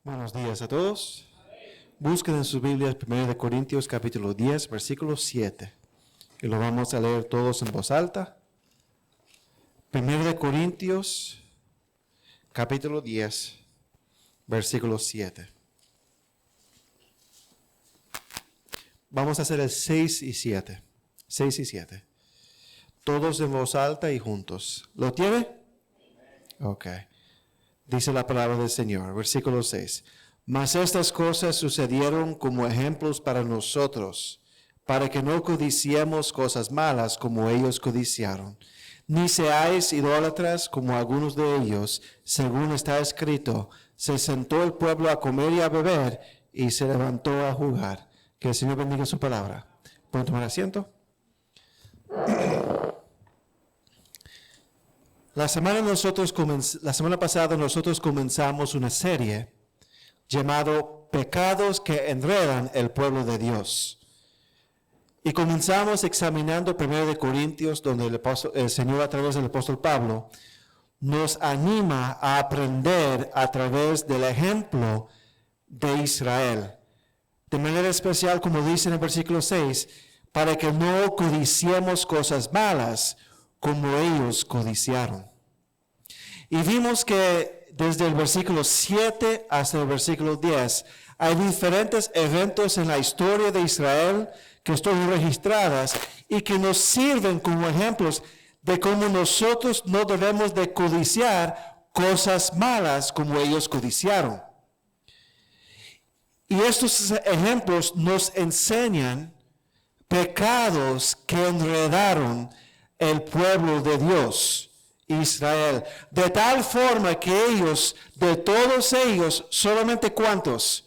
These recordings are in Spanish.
Buenos días a todos. Busquen en sus Biblias 1 Corintios capítulo 10, versículo 7. Y lo vamos a leer todos en voz alta. 1 Corintios capítulo 10, versículo 7. Vamos a hacer el 6 y 7. 6 y 7. Todos en voz alta y juntos. ¿Lo tiene? Ok. Dice la palabra del Señor, versículo 6. Mas estas cosas sucedieron como ejemplos para nosotros, para que no codiciemos cosas malas como ellos codiciaron. Ni seáis idólatras como algunos de ellos, según está escrito, se sentó el pueblo a comer y a beber, y se levantó a jugar. Que el Señor bendiga su palabra. ¿Pueden tomar asiento? La semana pasada nosotros comenzamos una serie llamado Pecados que enredan el pueblo de Dios. Y comenzamos examinando 1 Corintios, donde el Señor a través del apóstol Pablo nos anima a aprender a través del ejemplo de Israel. De manera especial, como dice en el versículo 6, para que no codiciemos cosas malas como ellos codiciaron. Y vimos que desde el versículo 7 hasta el versículo 10 hay diferentes eventos en la historia de Israel que están registradas y que nos sirven como ejemplos de cómo nosotros no debemos de codiciar cosas malas como ellos codiciaron. Y estos ejemplos nos enseñan pecados que enredaron el pueblo de Dios, Israel, de tal forma que ellos, de todos ellos, solamente ¿cuántos?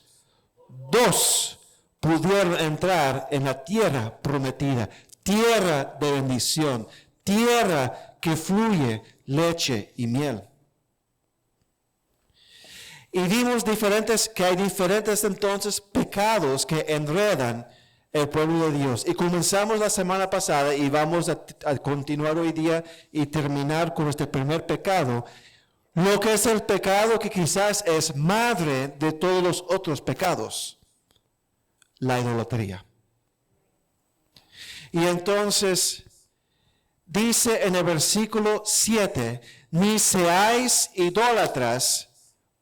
2 pudieron entrar en la tierra prometida, tierra de bendición, tierra que fluye leche y miel. Y vimos que hay diferentes entonces pecados que enredan el pueblo de Dios. Y comenzamos la semana pasada y vamos a continuar hoy día y terminar con este primer pecado. Lo que es el pecado que quizás es madre de todos los otros pecados. La idolatría. Y entonces dice en el versículo 7, ni seáis idólatras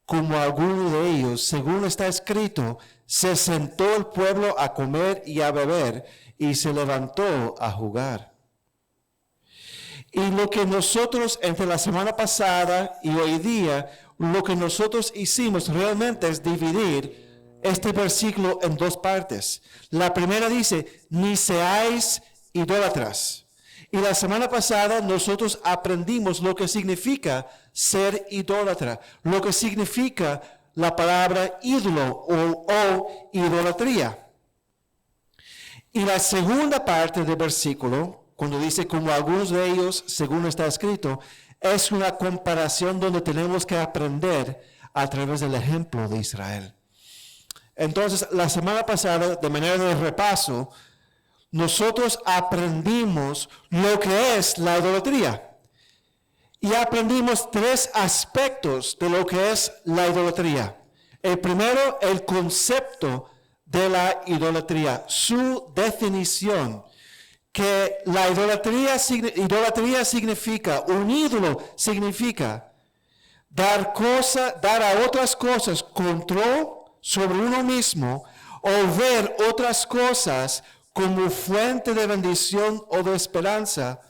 como alguno de ellos, según está escrito, se sentó el pueblo a comer y a beber, y se levantó a jugar. Y lo que nosotros, entre la semana pasada y hoy día, lo que nosotros hicimos realmente es dividir este versículo en 2 partes. La primera dice, ni seáis idólatras. Y la semana pasada nosotros aprendimos lo que significa ser idólatra, lo que significa la palabra ídolo o idolatría. Y la segunda parte del versículo, cuando dice como algunos de ellos, según está escrito, es una comparación donde tenemos que aprender a través del ejemplo de Israel. Entonces, la semana pasada, de manera de repaso, nosotros aprendimos lo que es la idolatría. Y aprendimos 3 aspectos de lo que es la idolatría. El primero, el concepto de la idolatría, su definición. Que la idolatría significa, un ídolo significa dar a otras cosas control sobre uno mismo o ver otras cosas como fuente de bendición o de esperanza,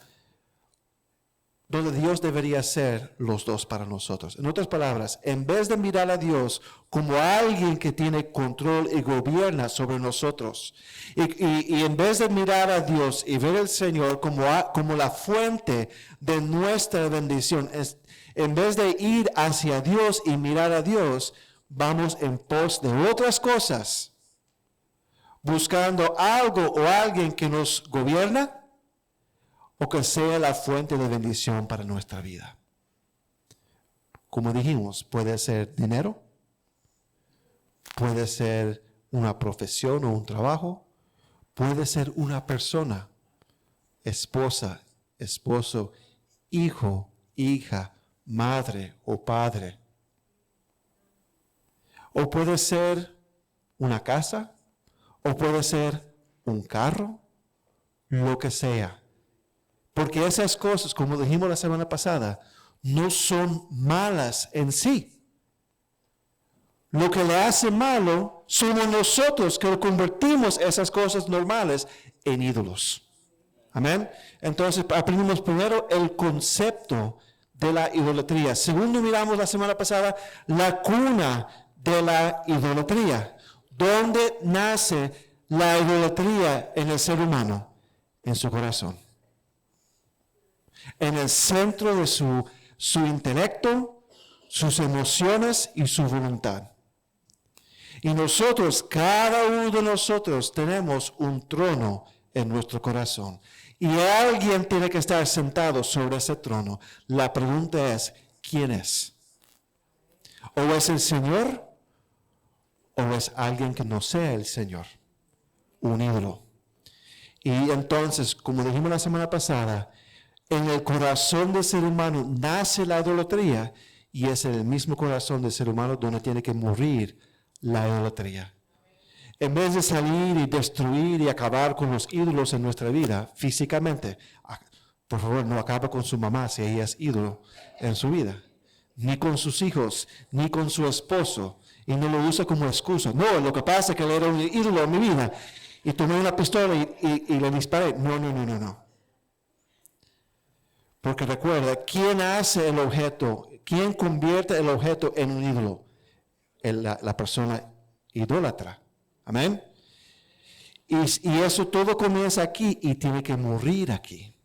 donde Dios debería ser los dos para nosotros. En otras palabras, en vez de mirar a Dios como alguien que tiene control y gobierna sobre nosotros, y en vez de mirar a Dios y ver al Señor como la fuente de nuestra bendición, en vez de ir hacia Dios y mirar a Dios, vamos en pos de otras cosas, buscando algo o alguien que nos gobierna, o que sea la fuente de bendición para nuestra vida. Como dijimos, puede ser dinero, puede ser una profesión o un trabajo, puede ser una persona, esposa, esposo, hijo, hija, madre o padre. O puede ser una casa, o puede ser un carro, lo que sea. Porque esas cosas, como dijimos la semana pasada, no son malas en sí. Lo que le hace malo somos nosotros que convertimos esas cosas normales en ídolos. Amén. Entonces aprendimos primero el concepto de la idolatría. Segundo, miramos la semana pasada la cuna de la idolatría. ¿Dónde nace la idolatría en el ser humano? En su corazón. En el centro de su intelecto, sus emociones y su voluntad. Y nosotros, cada uno de nosotros, tenemos un trono en nuestro corazón. Y alguien tiene que estar sentado sobre ese trono. La pregunta es, ¿quién es? ¿O es el Señor? ¿O es alguien que no sea el Señor? Un ídolo. Y entonces, como dijimos la semana pasada, en el corazón del ser humano nace la idolatría y es en el mismo corazón del ser humano donde tiene que morir la idolatría. En vez de salir y destruir y acabar con los ídolos en nuestra vida físicamente, por favor, no acaba con su mamá si ella es ídolo en su vida, ni con sus hijos, ni con su esposo, y no lo usa como excusa. No, lo que pasa es que él era un ídolo en mi vida, y tomé una pistola y le disparé. No. Porque recuerda, ¿quién hace el objeto? ¿Quién convierte el objeto en un ídolo? La persona idólatra. Amén. Y eso todo comienza aquí y tiene que morir aquí.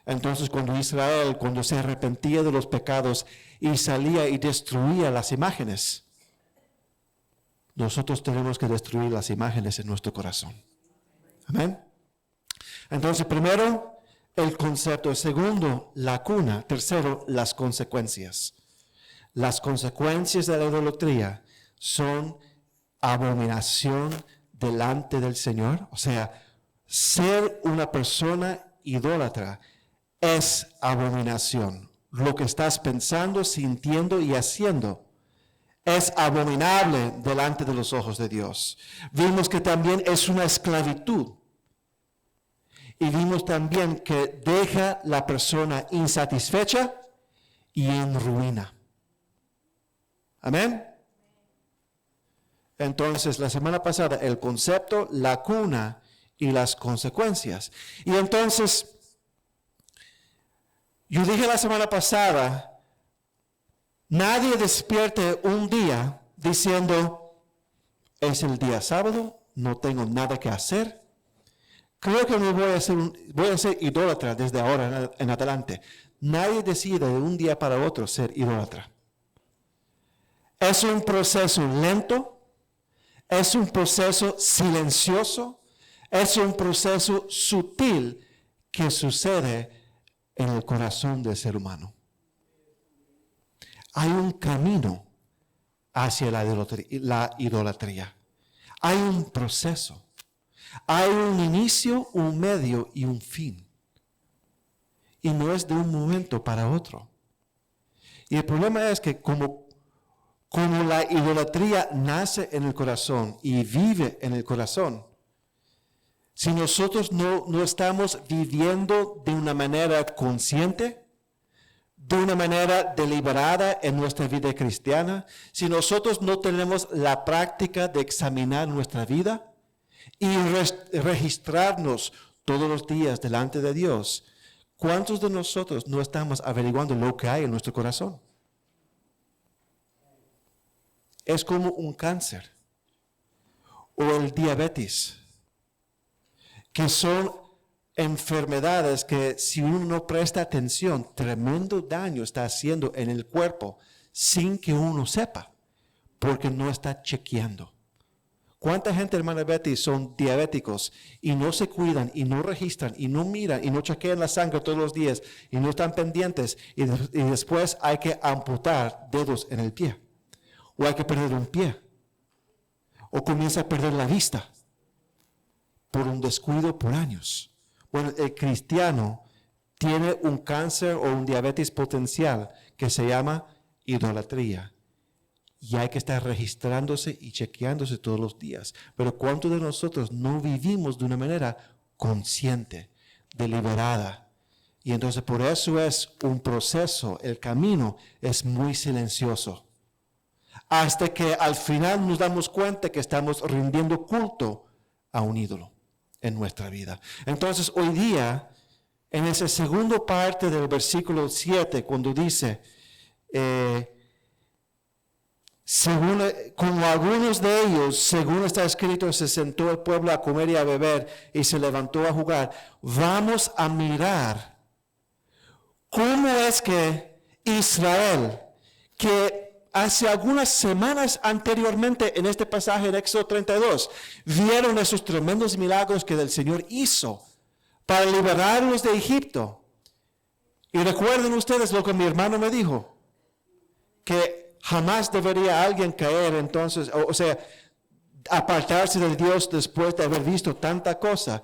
Entonces cuando se arrepentía de los pecados y salía y destruía las imágenes, nosotros tenemos que destruir las imágenes en nuestro corazón. Amén. Entonces, primero, el concepto. Segundo, la cuna. Tercero, las consecuencias. Las consecuencias de la idolatría son abominación delante del Señor. O sea, ser una persona idólatra es abominación. Lo que estás pensando, sintiendo y haciendo es abominable delante de los ojos de Dios. Vimos que también es una esclavitud. Y vimos también que deja la persona insatisfecha y en ruina. Amén. Entonces, la semana pasada, el concepto, la cuna y las consecuencias. Y entonces, yo dije la semana pasada, nadie despierte un día diciendo, es el día sábado, no tengo nada que hacer. Creo que me voy a ser idólatra desde ahora en adelante. Nadie decide de un día para otro ser idólatra. Es un proceso lento, es un proceso silencioso, es un proceso sutil que sucede en el corazón del ser humano. Hay un camino hacia la idolatría. Hay un proceso. Hay un inicio, un medio y un fin. Y no es de un momento para otro. Y el problema es que como la idolatría nace en el corazón y vive en el corazón, si nosotros no estamos viviendo de una manera consciente, de una manera deliberada en nuestra vida cristiana, si nosotros no tenemos la práctica de examinar nuestra vida y registrarnos todos los días delante de Dios, ¿cuántos de nosotros no estamos averiguando lo que hay en nuestro corazón? Es como un cáncer o el diabetes, que son enfermedades que si uno no presta atención, tremendo daño está haciendo en el cuerpo sin que uno sepa, porque no está chequeando. ¿Cuánta gente, hermana Betty, son diabéticos y no se cuidan y no registran y no miran y no chequean la sangre todos los días y no están pendientes y después hay que amputar dedos en el pie o hay que perder un pie o comienza a perder la vista por un descuido por años? Bueno, el cristiano tiene un cáncer o un diabetes potencial que se llama idolatría. y hay que estar registrándose y chequeándose todos los días. Pero ¿cuántos de nosotros no vivimos de una manera consciente, deliberada? Y entonces por eso es un proceso, el camino es muy silencioso. Hasta que al final nos damos cuenta que estamos rindiendo culto a un ídolo en nuestra vida. Entonces hoy día, en esa segunda parte del versículo 7, cuando dice, como algunos de ellos, según está escrito, se sentó el pueblo a comer y a beber y se levantó a jugar. Vamos a mirar cómo es que Israel, que hace algunas semanas anteriormente en este pasaje en Éxodo 32, vieron esos tremendos milagros que el Señor hizo para liberarlos de Egipto. Y recuerden ustedes lo que mi hermano me dijo, que jamás debería alguien caer entonces, o sea, apartarse de Dios después de haber visto tanta cosa.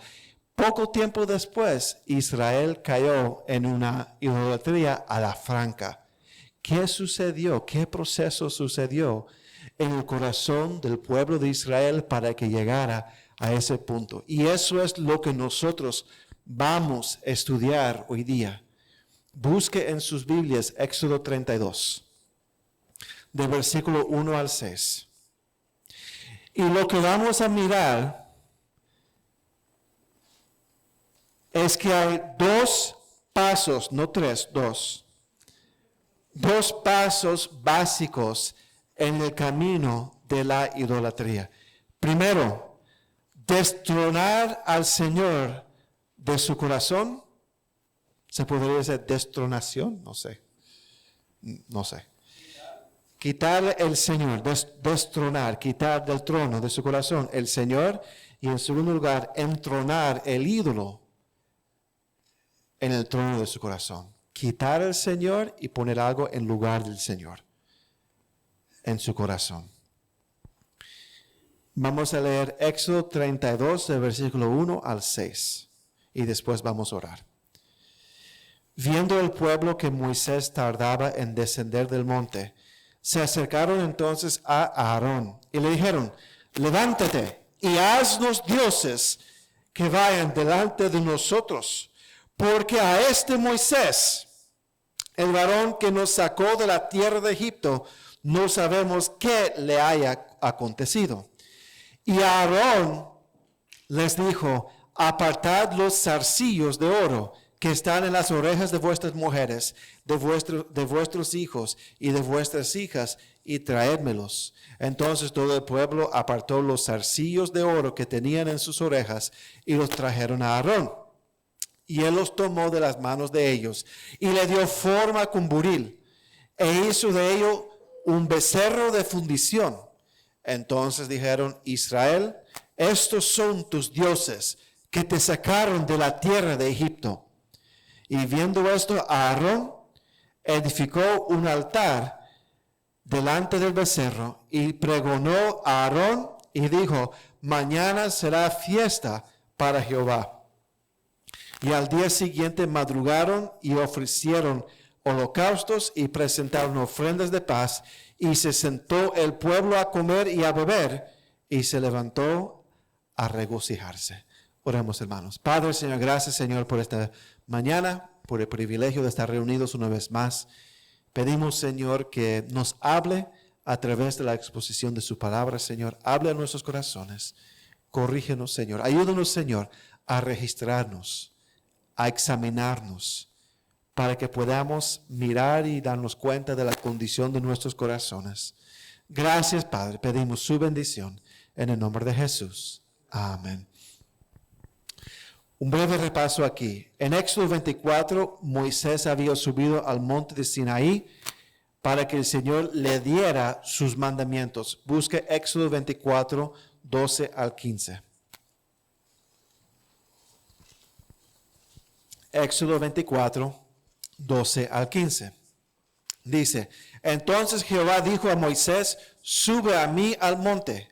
Poco tiempo después, Israel cayó en una idolatría a la franca. ¿Qué sucedió? ¿Qué proceso sucedió en el corazón del pueblo de Israel para que llegara a ese punto? Y eso es lo que nosotros vamos a estudiar hoy día. Busque en sus Biblias Éxodo 32, del versículo 1 al 6. Y lo que vamos a mirar es que hay dos pasos, no tres, dos pasos básicos en el camino de la idolatría. Primero, destronar al Señor de su corazón. ¿Se podría decir destronación? No sé. Quitar el Señor, destronar, quitar del trono de su corazón el Señor. Y en segundo lugar, entronar el ídolo en el trono de su corazón. Quitar al Señor y poner algo en lugar del Señor en su corazón. Vamos a leer Éxodo 32, del versículo 1 al 6. Y después vamos a orar. Viendo el pueblo que Moisés tardaba en descender del monte, se acercaron entonces a Aarón y le dijeron, levántate y haznos dioses que vayan delante de nosotros, porque a este Moisés, el varón que nos sacó de la tierra de Egipto, no sabemos qué le haya acontecido. Y Aarón les dijo, apartad los zarcillos de oro que están en las orejas de vuestras mujeres, de vuestros hijos y de vuestras hijas, y traédmelos. Entonces todo el pueblo apartó los zarcillos de oro que tenían en sus orejas y los trajeron a Aarón. Y él los tomó de las manos de ellos y le dio forma con buril e hizo de ello un becerro de fundición. Entonces dijeron, Israel, estos son tus dioses que te sacaron de la tierra de Egipto. Y viendo esto, Aarón edificó un altar delante del becerro y pregonó a Aarón y dijo, mañana será fiesta para Jehová. Y al día siguiente madrugaron y ofrecieron holocaustos y presentaron ofrendas de paz. Y se sentó el pueblo a comer y a beber y se levantó a regocijarse. Oremos, hermanos. Padre, Señor, gracias, Señor, por esta mañana, por el privilegio de estar reunidos una vez más. Pedimos, Señor, que nos hable a través de la exposición de su palabra, Señor. Hable a nuestros corazones. Corrígenos, Señor. Ayúdanos, Señor, a registrarnos, a examinarnos, para que podamos mirar y darnos cuenta de la condición de nuestros corazones. Gracias, Padre. Pedimos su bendición en el nombre de Jesús. Amén. Un breve repaso aquí. En Éxodo 24, Moisés había subido al monte de Sinaí para que el Señor le diera sus mandamientos. Busque Éxodo 24, 12 al 15. Éxodo 24, 12 al 15. Dice, entonces Jehová dijo a Moisés, sube a mí al monte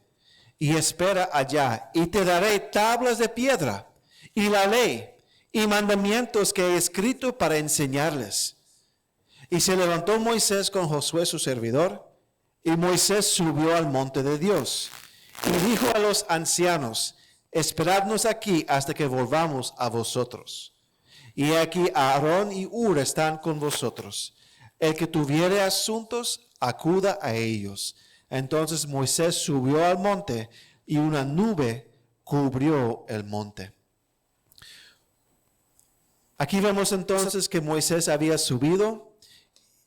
y espera allá, y te daré tablas de piedra y la ley y mandamientos que he escrito para enseñarles. Y se levantó Moisés con Josué su servidor Y Moisés subió al monte de Dios y dijo a los ancianos: esperadnos aquí hasta que volvamos a vosotros. Y aquí Aarón y Hur están con vosotros. El que tuviere asuntos, acuda a ellos. Entonces Moisés subió al monte y una nube cubrió el monte. Aquí vemos entonces que Moisés había subido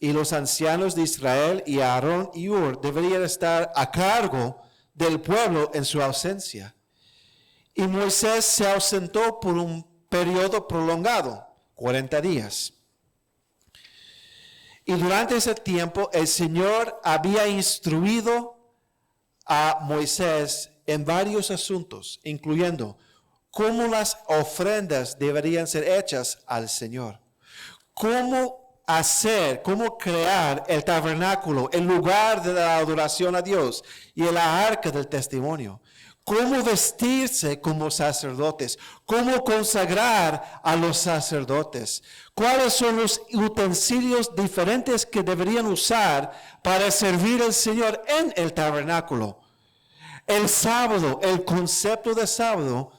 y los ancianos de Israel y Aarón y Hur deberían estar a cargo del pueblo en su ausencia. Y Moisés se ausentó por un periodo prolongado, 40 días. Y durante ese tiempo el Señor había instruido a Moisés en varios asuntos, incluyendo cómo las ofrendas deberían ser hechas al Señor, cómo crear el tabernáculo, el lugar de la adoración a Dios y el arca del testimonio, cómo vestirse como sacerdotes, cómo consagrar a los sacerdotes, cuáles son los utensilios diferentes que deberían usar para servir al Señor en el tabernáculo. El sábado, el concepto del sábado,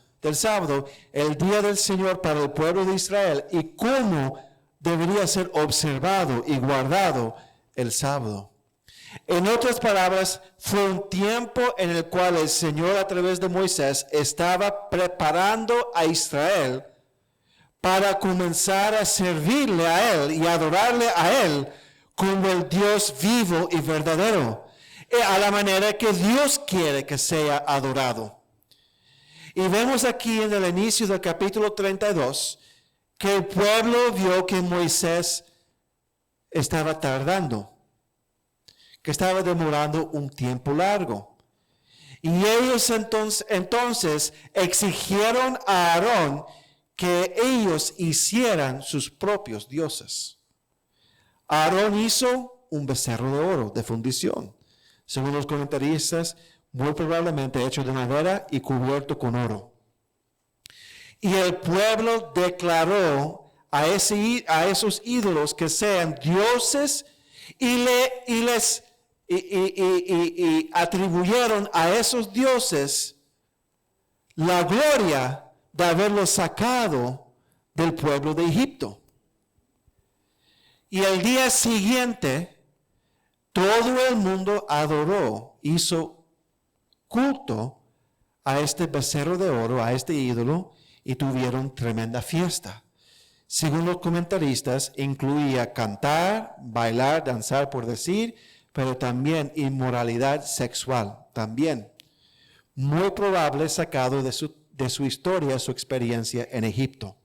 el día del Señor para el pueblo de Israel y cómo debería ser observado y guardado el sábado. En otras palabras, fue un tiempo en el cual el Señor a través de Moisés estaba preparando a Israel para comenzar a servirle a Él y adorarle a Él como el Dios vivo y verdadero, a la manera que Dios quiere que sea adorado. Y vemos aquí en el inicio del capítulo 32 que el pueblo vio que Moisés estaba tardando, que estaba demorando un tiempo largo. Y ellos entonces exigieron a Aarón que ellos hicieran sus propios dioses. Aarón hizo un becerro de oro de fundición, según los comentaristas, muy probablemente hecho de madera y cubierto con oro. Y el pueblo declaró a esos ídolos que sean dioses y atribuyeron a esos dioses la gloria de haberlos sacado del pueblo de Egipto. Y el día siguiente, todo el mundo adoró, hizo culto a este becerro de oro, a este ídolo, y tuvieron tremenda fiesta. Según los comentaristas, incluía cantar, bailar, danzar por decir, pero también inmoralidad sexual, también. Muy probable sacado de su historia, su experiencia en Egipto.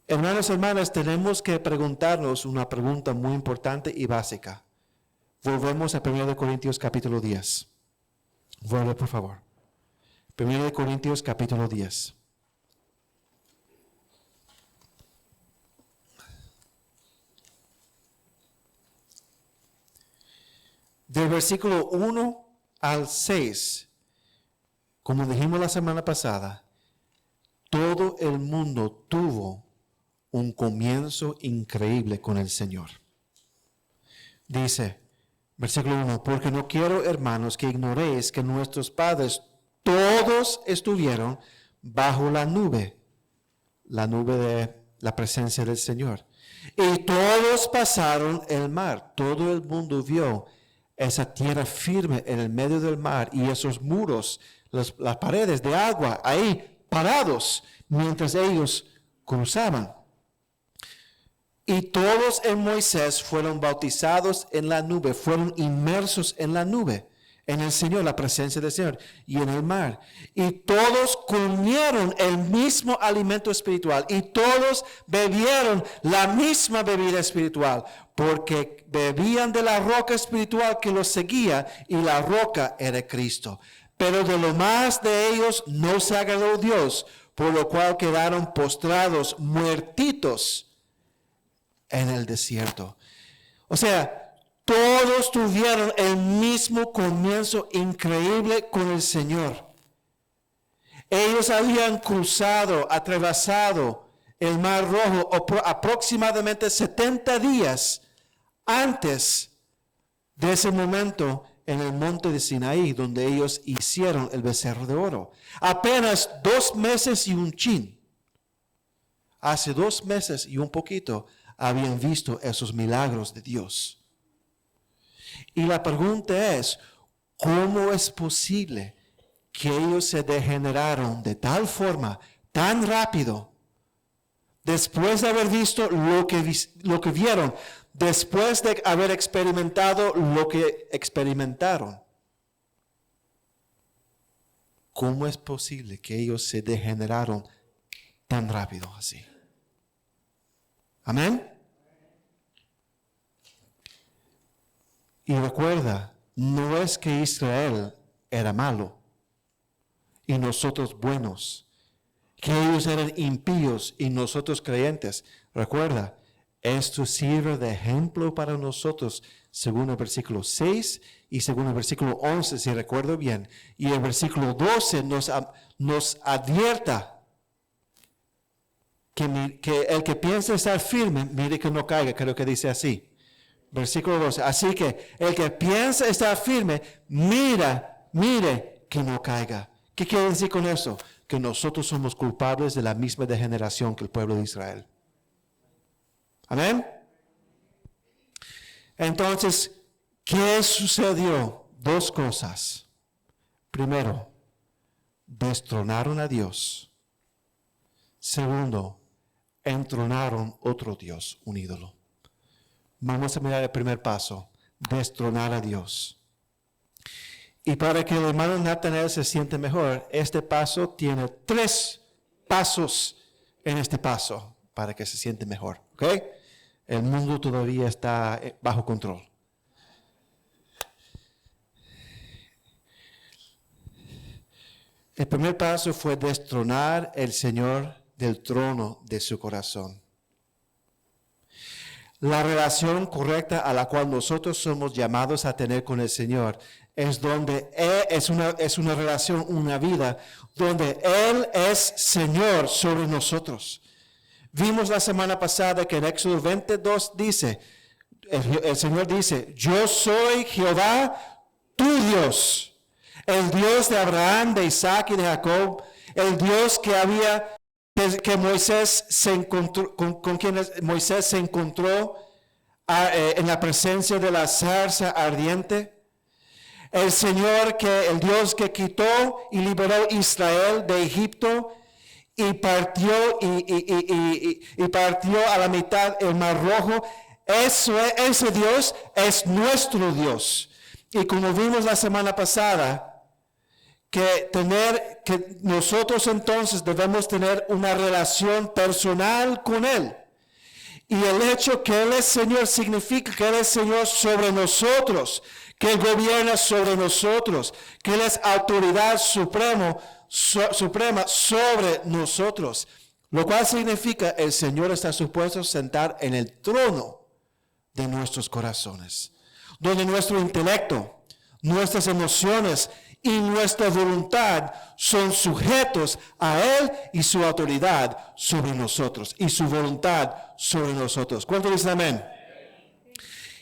Hermanos y hermanas, tenemos que preguntarnos una pregunta muy importante y básica. Volvemos a 1 Corintios capítulo 10. Vuelve, por favor. 1 Corintios capítulo 10. Del versículo 1 al 6, como dijimos la semana pasada, todo el mundo tuvo un comienzo increíble con el Señor. Dice, versículo 1, porque no quiero, hermanos, que ignoréis que nuestros padres todos estuvieron bajo la nube de la presencia del Señor. Y todos pasaron el mar, todo el mundo vio esa tierra firme en el medio del mar y esos muros, las paredes de agua ahí parados mientras ellos cruzaban. Y todos en Moisés fueron bautizados en la nube, fueron inmersos en la nube, en el Señor, la presencia del Señor, y en el mar. Y todos comieron el mismo alimento espiritual, y todos bebieron la misma bebida espiritual, porque bebían de la roca espiritual que los seguía, y la roca era Cristo. Pero de lo más de ellos no se agradó Dios, por lo cual quedaron postrados, muertitos en el desierto. O sea, todos tuvieron el mismo comienzo increíble con el Señor. Ellos habían atravesado el Mar Rojo aproximadamente 70 días antes de ese momento en el monte de Sinaí, donde ellos hicieron el becerro de oro. Apenas 2 meses y un chin. Hace 2 meses y un poquito habían visto esos milagros de Dios. Y la pregunta es, ¿cómo es posible que ellos se degeneraron de tal forma, tan rápido, después de haber visto lo que vieron, después de haber experimentado lo que experimentaron? ¿Cómo es posible que ellos se degeneraron tan rápido así? Amén. Y recuerda, no es que Israel era malo y nosotros buenos, que ellos eran impíos y nosotros creyentes. Recuerda, esto sirve de ejemplo para nosotros, según el versículo 6 y según el versículo 11, si recuerdo bien. Y el versículo 12 nos advierta que el que piensa estar firme, mire que no caiga, creo que dice así. Versículo 12. Así que el que piensa estar firme, mire que no caiga. ¿Qué quiere decir con eso? Que nosotros somos culpables de la misma degeneración que el pueblo de Israel. Amén. Entonces, ¿qué sucedió? 2 cosas. Primero, destronaron a Dios. Segundo, entronaron otro Dios, un ídolo. Vamos a mirar el primer paso, destronar a Dios. Y para que el hermano Natanael se siente mejor, este paso tiene 3 pasos en este paso para que se siente mejor. ¿Ok? El mundo todavía está bajo control. El primer paso fue destronar al Señor del trono de su corazón. La relación correcta a la cual nosotros somos llamados a tener con el Señor es una relación, una vida, donde Él es Señor sobre nosotros. Vimos la semana pasada que en Éxodo 22 dice, el Señor dice, yo soy Jehová, tu Dios, el Dios de Abraham, de Isaac y de Jacob, el Dios que Moisés se encontró, con quien Moisés se encontró en la presencia de la zarza ardiente. El Dios que quitó y liberó a Israel de Egipto y partió a la mitad el Mar Rojo. Ese Dios es nuestro Dios. Y como vimos la semana pasada, que nosotros entonces debemos tener una relación personal con Él. Y el hecho que Él es Señor significa que Él es Señor sobre nosotros, que Él gobierna sobre nosotros, que Él es autoridad suprema sobre nosotros. Lo cual significa el Señor está supuesto a sentar en el trono de nuestros corazones, donde nuestro intelecto, nuestras emociones y nuestra voluntad son sujetos a Él y su autoridad sobre nosotros y su voluntad sobre nosotros. ¿Cuántos dicen amén?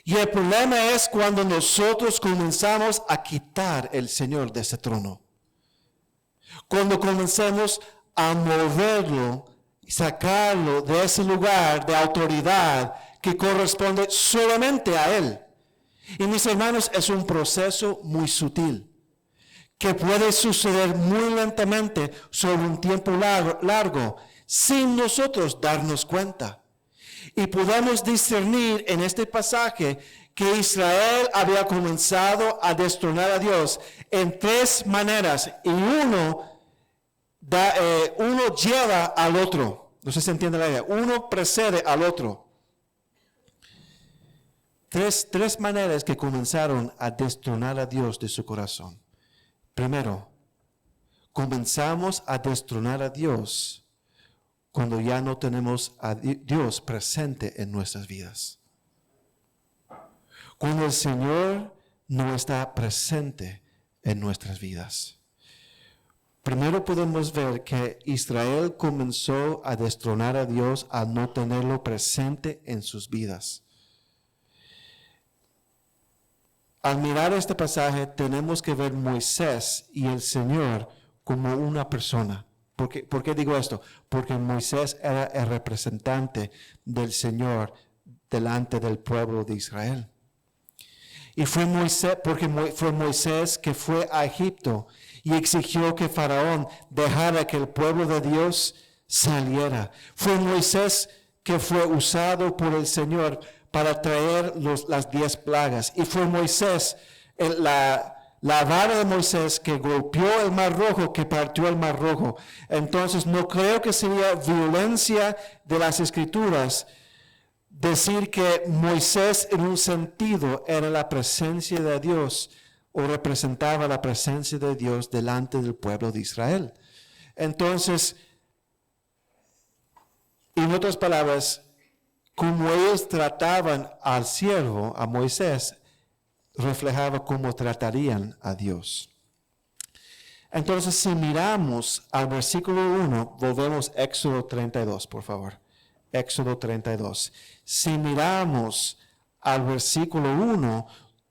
Y el problema es cuando nosotros comenzamos a quitar el Señor de ese trono. Cuando comenzamos a moverlo, sacarlo de ese lugar de autoridad que corresponde solamente a Él. Y mis hermanos, es un proceso muy sutil, que puede suceder muy lentamente sobre un tiempo largo, sin nosotros darnos cuenta. Y podemos discernir en este pasaje que Israel había comenzado a destronar a Dios en 3 maneras, y uno lleva al otro. No sé si se entiende la idea. Uno precede al otro. Tres maneras que comenzaron a destronar a Dios de su corazón. Primero, comenzamos a destronar a Dios cuando ya no tenemos a Dios presente en nuestras vidas. Cuando el Señor no está presente en nuestras vidas. Primero podemos ver que Israel comenzó a destronar a Dios al no tenerlo presente en sus vidas. Al mirar este pasaje tenemos que ver Moisés y el Señor como una persona. ¿Por qué digo esto? Porque Moisés era el representante del Señor delante del pueblo de Israel. Y fue Moisés, fue Moisés que fue a Egipto y exigió que Faraón dejara que el pueblo de Dios saliera. Fue Moisés que fue usado por el Señor para traer las 10 plagas. Y fue Moisés, la vara de Moisés que golpeó el Mar Rojo, que partió el Mar Rojo. Entonces no creo que sería violencia de las Escrituras decir que Moisés en un sentido era la presencia de Dios o representaba la presencia de Dios delante del pueblo de Israel. Entonces, en otras palabras, como ellos trataban al siervo, a Moisés, reflejaba cómo tratarían a Dios. Entonces, si miramos al versículo 1, volvemos a Éxodo 32, por favor. Éxodo 32. Si miramos al versículo 1,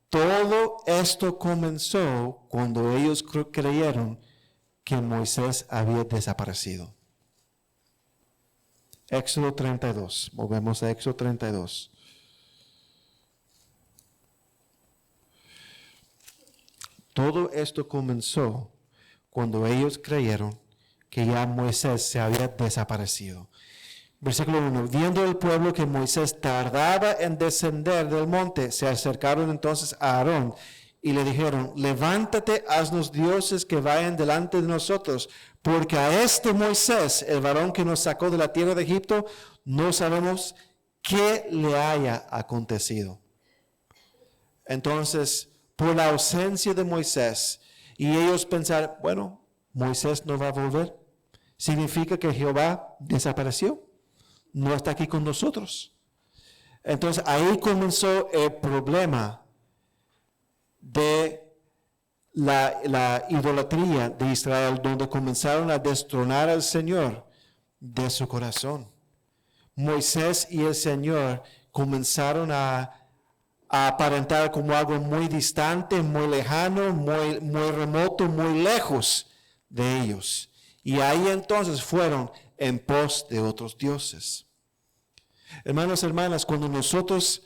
todo esto comenzó cuando ellos creyeron que Moisés había desaparecido. Éxodo 32. Volvemos a Éxodo 32. Todo esto comenzó cuando ellos creyeron que ya Moisés se había desaparecido. Versículo 1. Viendo el pueblo que Moisés tardaba en descender del monte, se acercaron entonces a Aarón y le dijeron: levántate, haznos dioses que vayan delante de nosotros, porque a este Moisés, el varón que nos sacó de la tierra de Egipto, no sabemos qué le haya acontecido. Entonces, por la ausencia de Moisés, y ellos pensaron, bueno, Moisés no va a volver, significa que Jehová desapareció, no está aquí con nosotros. Entonces ahí comenzó el problema de la idolatría de Israel, donde comenzaron a destronar al Señor de su corazón. Moisés y el Señor comenzaron a aparentar como algo muy distante, muy lejano, muy remoto, muy lejos de ellos. Y ahí entonces fueron en pos de otros dioses. Hermanos, hermanas, cuando nosotros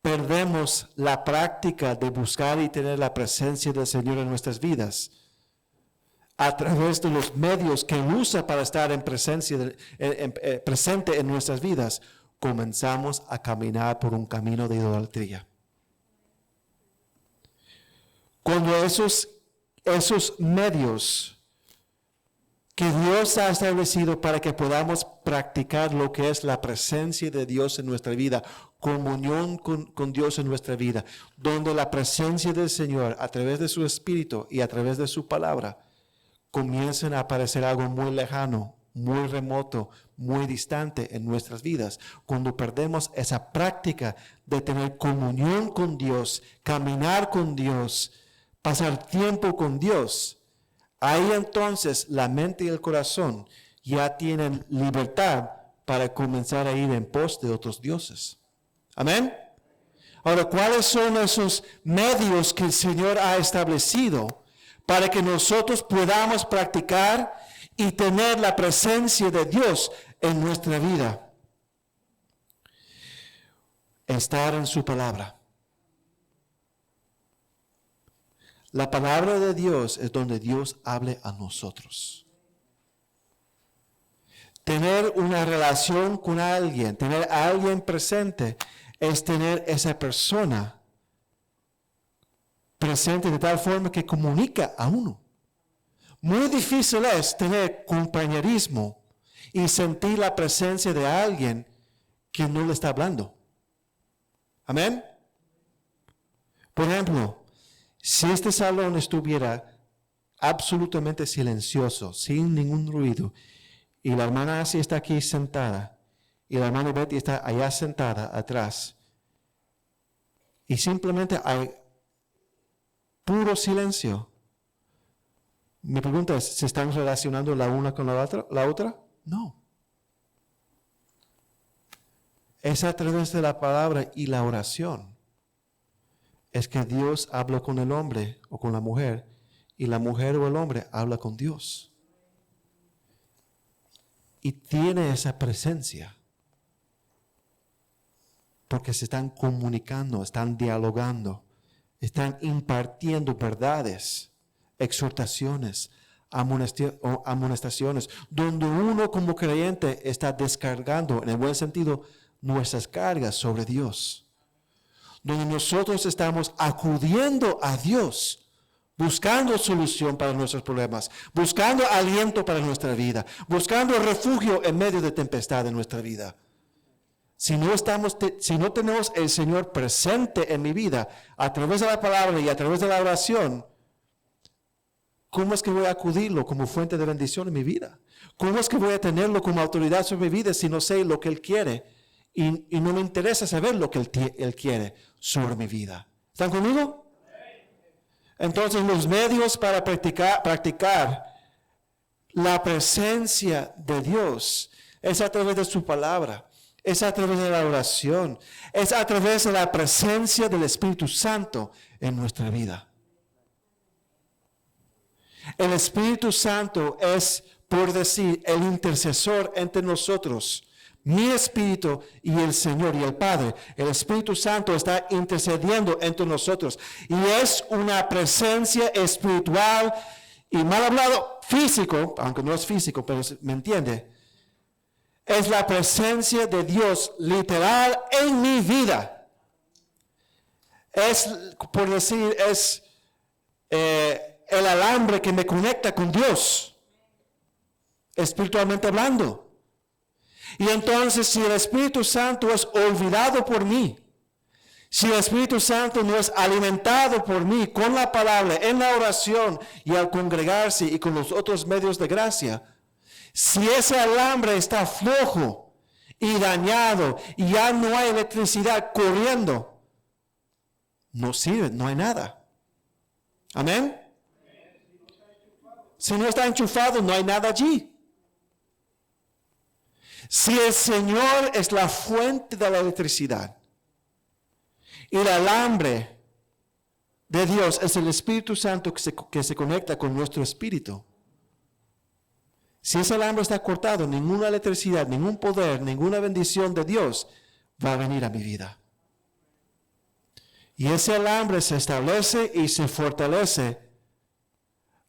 perdemos la práctica de buscar y tener la presencia del Señor en nuestras vidas, a través de los medios que Él usa para estar presente en nuestras vidas, comenzamos a caminar por un camino de idolatría. Cuando esos medios que Dios ha establecido para que podamos practicar lo que es la presencia de Dios en nuestra vida, comunión con Dios en nuestra vida, donde la presencia del Señor a través de su Espíritu y a través de su palabra comienzan a aparecer algo muy lejano, muy remoto, muy distante en nuestras vidas. Cuando perdemos esa práctica de tener comunión con Dios, caminar con Dios, pasar tiempo con Dios, ahí entonces la mente y el corazón ya tienen libertad para comenzar a ir en pos de otros dioses. Amén. Ahora, ¿cuáles son esos medios que el Señor ha establecido para que nosotros podamos practicar y tener la presencia de Dios en nuestra vida? Estar en su palabra. La palabra de Dios es donde Dios hable a nosotros. Tener una relación con alguien, tener a alguien presente, es tener esa persona presente de tal forma que comunica a uno. Muy difícil es tener compañerismo y sentir la presencia de alguien que no le está hablando. Amén. Por ejemplo, si este salón estuviera absolutamente silencioso, sin ningún ruido, y la hermana Asia está aquí sentada, y la hermana Betty está allá sentada atrás, y simplemente hay puro silencio, mi pregunta es, ¿se están relacionando la una con la otra? No. Es a través de la palabra y la oración. es que Dios habla con el hombre o con la mujer y la mujer o el hombre habla con Dios. Y tiene esa presencia porque se están comunicando, están dialogando, están impartiendo verdades, exhortaciones, amonestaciones, donde uno como creyente está descargando, en el buen sentido, nuestras cargas sobre Dios. Donde nosotros estamos acudiendo a Dios, buscando solución para nuestros problemas, buscando aliento para nuestra vida, buscando refugio en medio de tempestad en nuestra vida. Si no tenemos el Señor presente en mi vida, a través de la palabra y a través de la oración, ¿cómo es que voy a acudirlo como fuente de bendición en mi vida? ¿Cómo es que voy a tenerlo como autoridad sobre mi vida si no sé lo que Él quiere? Y no me interesa saber lo que Él quiere sobre mi vida. ¿Están conmigo? Entonces, los medios para practicar la presencia de Dios es a través de su palabra. Es a través de la oración. Es a través de la presencia del Espíritu Santo en nuestra vida. El Espíritu Santo es, por decir, el intercesor entre nosotros. Mi espíritu y el Señor y el Padre. El Espíritu Santo está intercediendo entre nosotros. Y es una presencia espiritual y mal hablado físico, aunque no es físico, pero me entiende. Es la presencia de Dios literal en mi vida. Es, por decir, es el alambre que me conecta con Dios, espiritualmente hablando. Y entonces, si el Espíritu Santo es olvidado por mí, si el Espíritu Santo no es alimentado por mí con la palabra, en la oración y al congregarse y con los otros medios de gracia, si ese alambre está flojo y dañado y ya no hay electricidad corriendo, no sirve, no hay nada. ¿Amén? Si no está enchufado, no hay nada allí. Si el Señor es la fuente de la electricidad y el alambre de Dios es el Espíritu Santo que se conecta con nuestro espíritu, si ese alambre está cortado, ninguna electricidad, ningún poder, ninguna bendición de Dios va a venir a mi vida. Y ese alambre se establece y se fortalece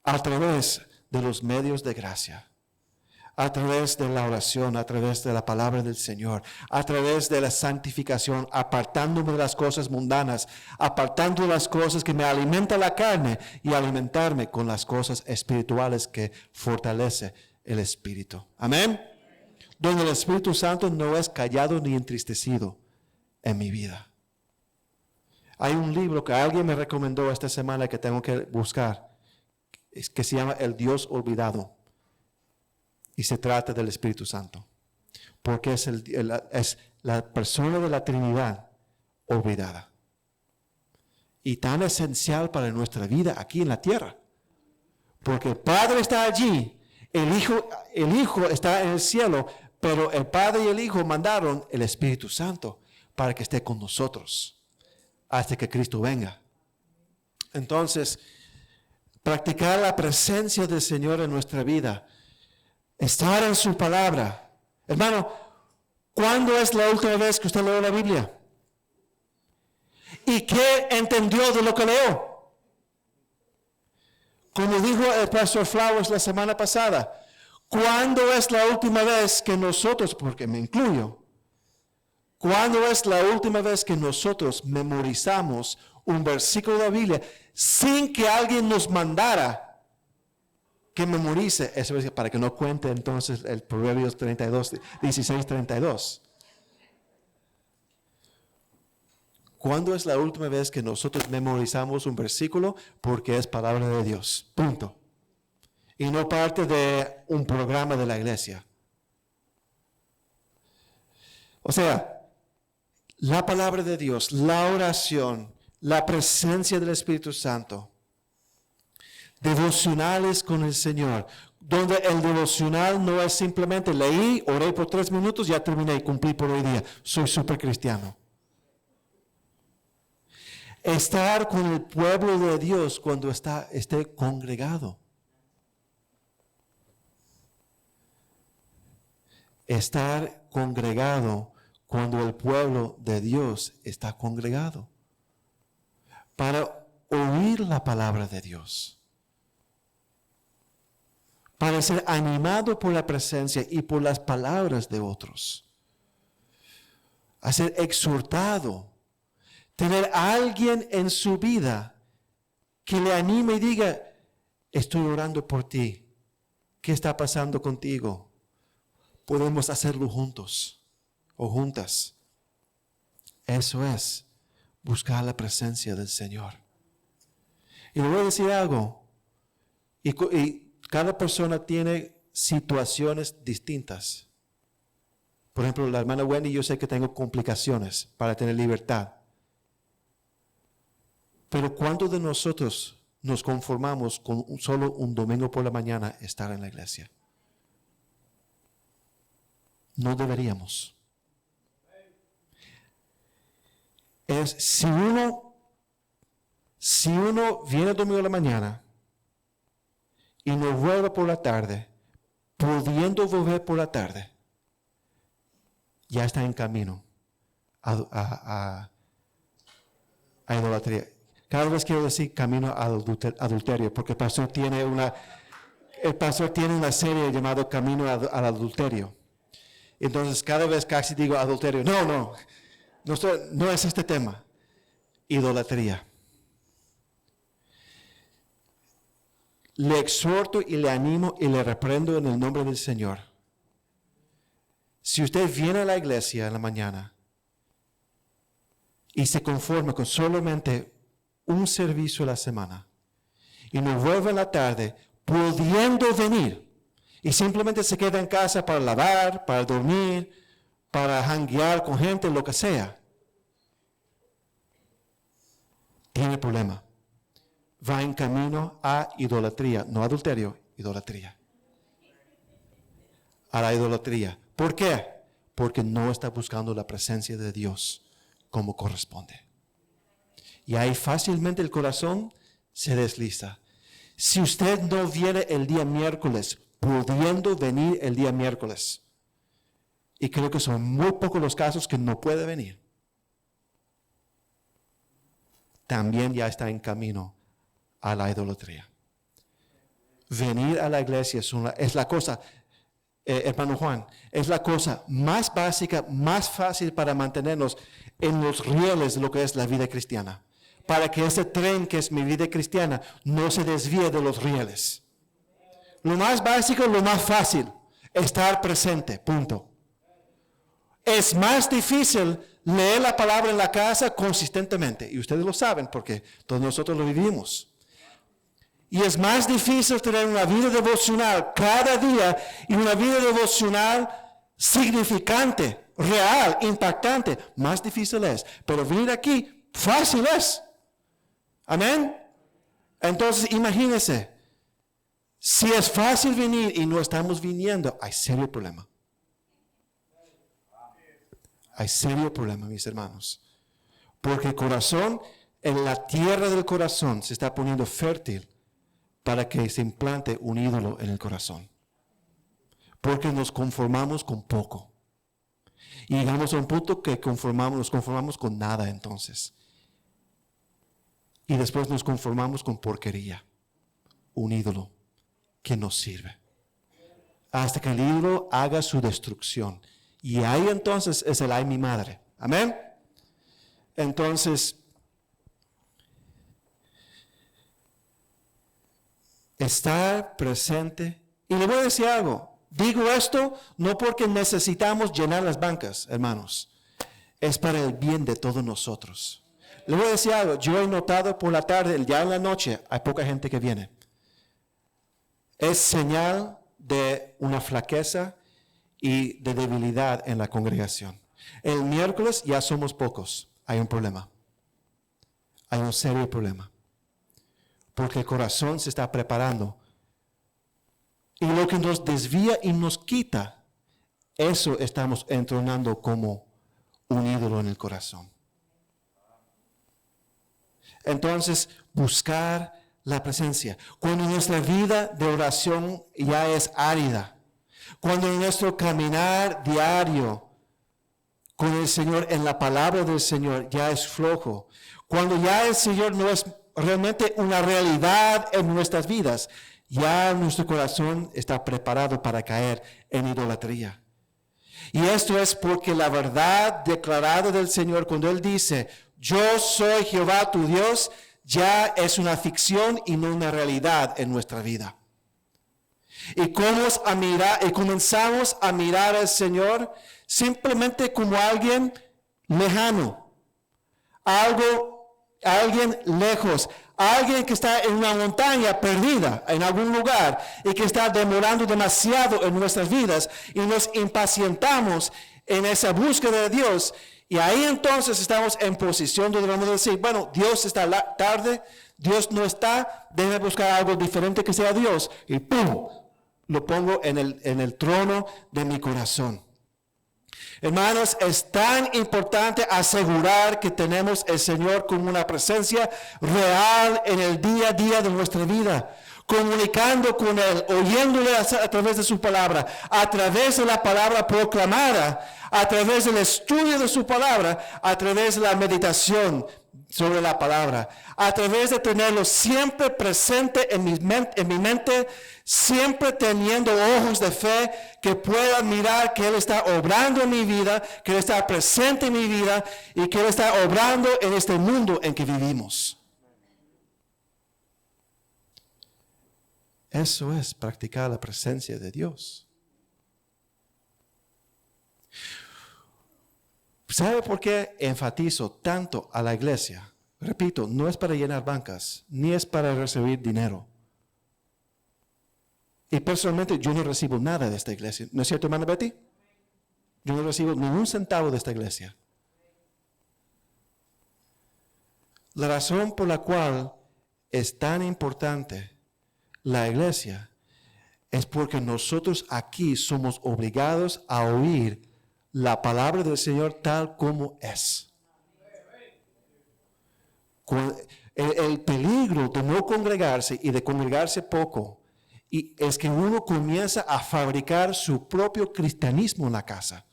a través de los medios de gracia, a través de la oración, a través de la palabra del Señor, a través de la santificación, apartándome de las cosas mundanas, apartando de las cosas que me alimentan la carne y alimentarme con las cosas espirituales que fortalece el Espíritu. Amén. Donde el Espíritu Santo no es callado ni entristecido en mi vida. Hay un libro que alguien me recomendó esta semana que tengo que buscar, que se llama El Dios Olvidado. Y se trata del Espíritu Santo. Porque es la persona de la Trinidad olvidada. Y tan esencial para nuestra vida aquí en la tierra. Porque el Padre está allí. El Hijo está en el cielo, pero el Padre y el Hijo mandaron el Espíritu Santo para que esté con nosotros hasta que Cristo venga. Entonces, practicar la presencia del Señor en nuestra vida, estar en su palabra. Hermano, ¿cuándo es la última vez que usted leyó la Biblia? ¿Y qué entendió de lo que leyó? Como dijo el pastor Flowers la semana pasada, ¿cuándo es la última vez que nosotros, porque me incluyo, cuándo es la última vez que nosotros memorizamos un versículo de la Biblia sin que alguien nos mandara que memorice ese versículo, para que no cuente entonces el Proverbios 16:32? ¿Cuándo es la última vez que nosotros memorizamos un versículo? Porque es palabra de Dios. Punto. Y no parte de un programa de la iglesia. O sea, la palabra de Dios, la oración, la presencia del Espíritu Santo, devocionales con el Señor, donde el devocional no es simplemente leí, oré por 3 minutos, ya terminé y cumplí por hoy día. Soy súper cristiano. Estar con el pueblo de Dios cuando esté congregado. Estar congregado cuando el pueblo de Dios está congregado. Para oír la palabra de Dios. Para ser animado por la presencia y por las palabras de otros. A ser exhortado. Tener a alguien en su vida que le anime y diga, estoy orando por ti. ¿Qué está pasando contigo? Podemos hacerlo juntos o juntas. Eso es buscar la presencia del Señor. Y le voy a decir algo. Y cada persona tiene situaciones distintas. Por ejemplo, la hermana Wendy, yo sé que tengo complicaciones para tener libertad. Pero ¿cuántos de nosotros nos conformamos con solo un domingo por la mañana estar en la iglesia? No deberíamos. Si uno viene domingo por la mañana y no vuelve por la tarde, pudiendo volver por la tarde, ya está en camino a idolatría. Cada vez quiero decir camino al adulterio, porque el pastor tiene una serie llamada Camino al Adulterio. Entonces cada vez casi digo adulterio. No es este tema. Idolatría. Le exhorto y le animo y le reprendo en el nombre del Señor. Si usted viene a la iglesia en la mañana y se conforma con solamente un servicio a la semana y no vuelve en la tarde pudiendo venir y simplemente se queda en casa para lavar, para dormir, para janguear con gente, lo que sea, tiene problema. Va en camino a idolatría, no adulterio, idolatría. A la idolatría. ¿Por qué? Porque no está buscando la presencia de Dios como corresponde. Y ahí fácilmente el corazón se desliza. Si usted no viene el día miércoles, pudiendo venir el día miércoles, y creo que son muy pocos los casos que no puede venir, también ya está en camino a la idolatría. Venir a la iglesia es la cosa, hermano Juan, es la cosa más básica, más fácil para mantenernos en los rieles de lo que es la vida cristiana. Para que ese tren que es mi vida cristiana no se desvíe de los rieles. Lo más básico, lo más fácil, estar presente, punto. Es más difícil leer la palabra en la casa consistentemente, y ustedes lo saben porque todos nosotros lo vivimos. Y es más difícil tener una vida devocional cada día y una vida devocional significante, real, impactante. Más difícil es, pero venir aquí, fácil es. Amén. Entonces, imagínense, si es fácil venir y no estamos viniendo, hay serio problema. Hay serio problema, mis hermanos. Porque el corazón, en la tierra del corazón, se está poniendo fértil para que se implante un ídolo en el corazón. Porque nos conformamos con poco. Y llegamos a un punto que nos conformamos con nada entonces. Y después nos conformamos con porquería. Un ídolo que nos sirve. Hasta que el ídolo haga su destrucción. Y ahí entonces es el ay mi madre. Amén. Entonces, estar presente. Y le voy a decir algo. Digo esto no porque necesitamos llenar las bancas, hermanos. Es para el bien de todos nosotros. Le voy a decir algo. Yo he notado por la tarde, ya en la noche, hay poca gente que viene. Es señal de una flaqueza y de debilidad en la congregación. El miércoles ya somos pocos. Hay un problema. Hay un serio problema. Porque el corazón se está preparando. Y lo que nos desvía y nos quita, eso estamos entronando como un ídolo en el corazón. Entonces, buscar la presencia. Cuando nuestra vida de oración ya es árida, cuando nuestro caminar diario con el Señor en la palabra del Señor ya es flojo, cuando ya el Señor no es realmente una realidad en nuestras vidas, ya nuestro corazón está preparado para caer en idolatría. Y esto es porque la verdad declarada del Señor, cuando Él dice, yo soy Jehová tu Dios, ya es una ficción y no una realidad en nuestra vida. Y comenzamos a mirar al Señor simplemente como alguien lejano, alguien lejos, alguien que está en una montaña perdida en algún lugar y que está demorando demasiado en nuestras vidas y nos impacientamos en esa búsqueda de Dios. Y ahí entonces estamos en posición donde vamos a decir, bueno, Dios está tarde, Dios no está, déjame buscar algo diferente que sea Dios. Y ¡pum! Lo pongo en el trono de mi corazón. Hermanos, es tan importante asegurar que tenemos el Señor como una presencia real en el día a día de nuestra vida, comunicando con Él, oyéndole a través de su palabra, a través de la palabra proclamada, a través del estudio de su palabra, a través de la meditación sobre la palabra, a través de tenerlo siempre presente en mi mente, siempre teniendo ojos de fe que puedan mirar que Él está obrando en mi vida, que Él está presente en mi vida y que Él está obrando en este mundo en que vivimos. Eso es practicar la presencia de Dios. ¿Sabe por qué enfatizo tanto a la iglesia? Repito, no es para llenar bancas, ni es para recibir dinero. Y personalmente yo no recibo nada de esta iglesia. ¿No es cierto, hermana Betty? Yo no recibo ni un centavo de esta iglesia. La razón por la cual es tan importante la iglesia es porque nosotros aquí somos obligados a oír la palabra del Señor tal como es. El peligro de no congregarse y de congregarse poco y es que uno comienza a fabricar su propio cristianismo en la casa.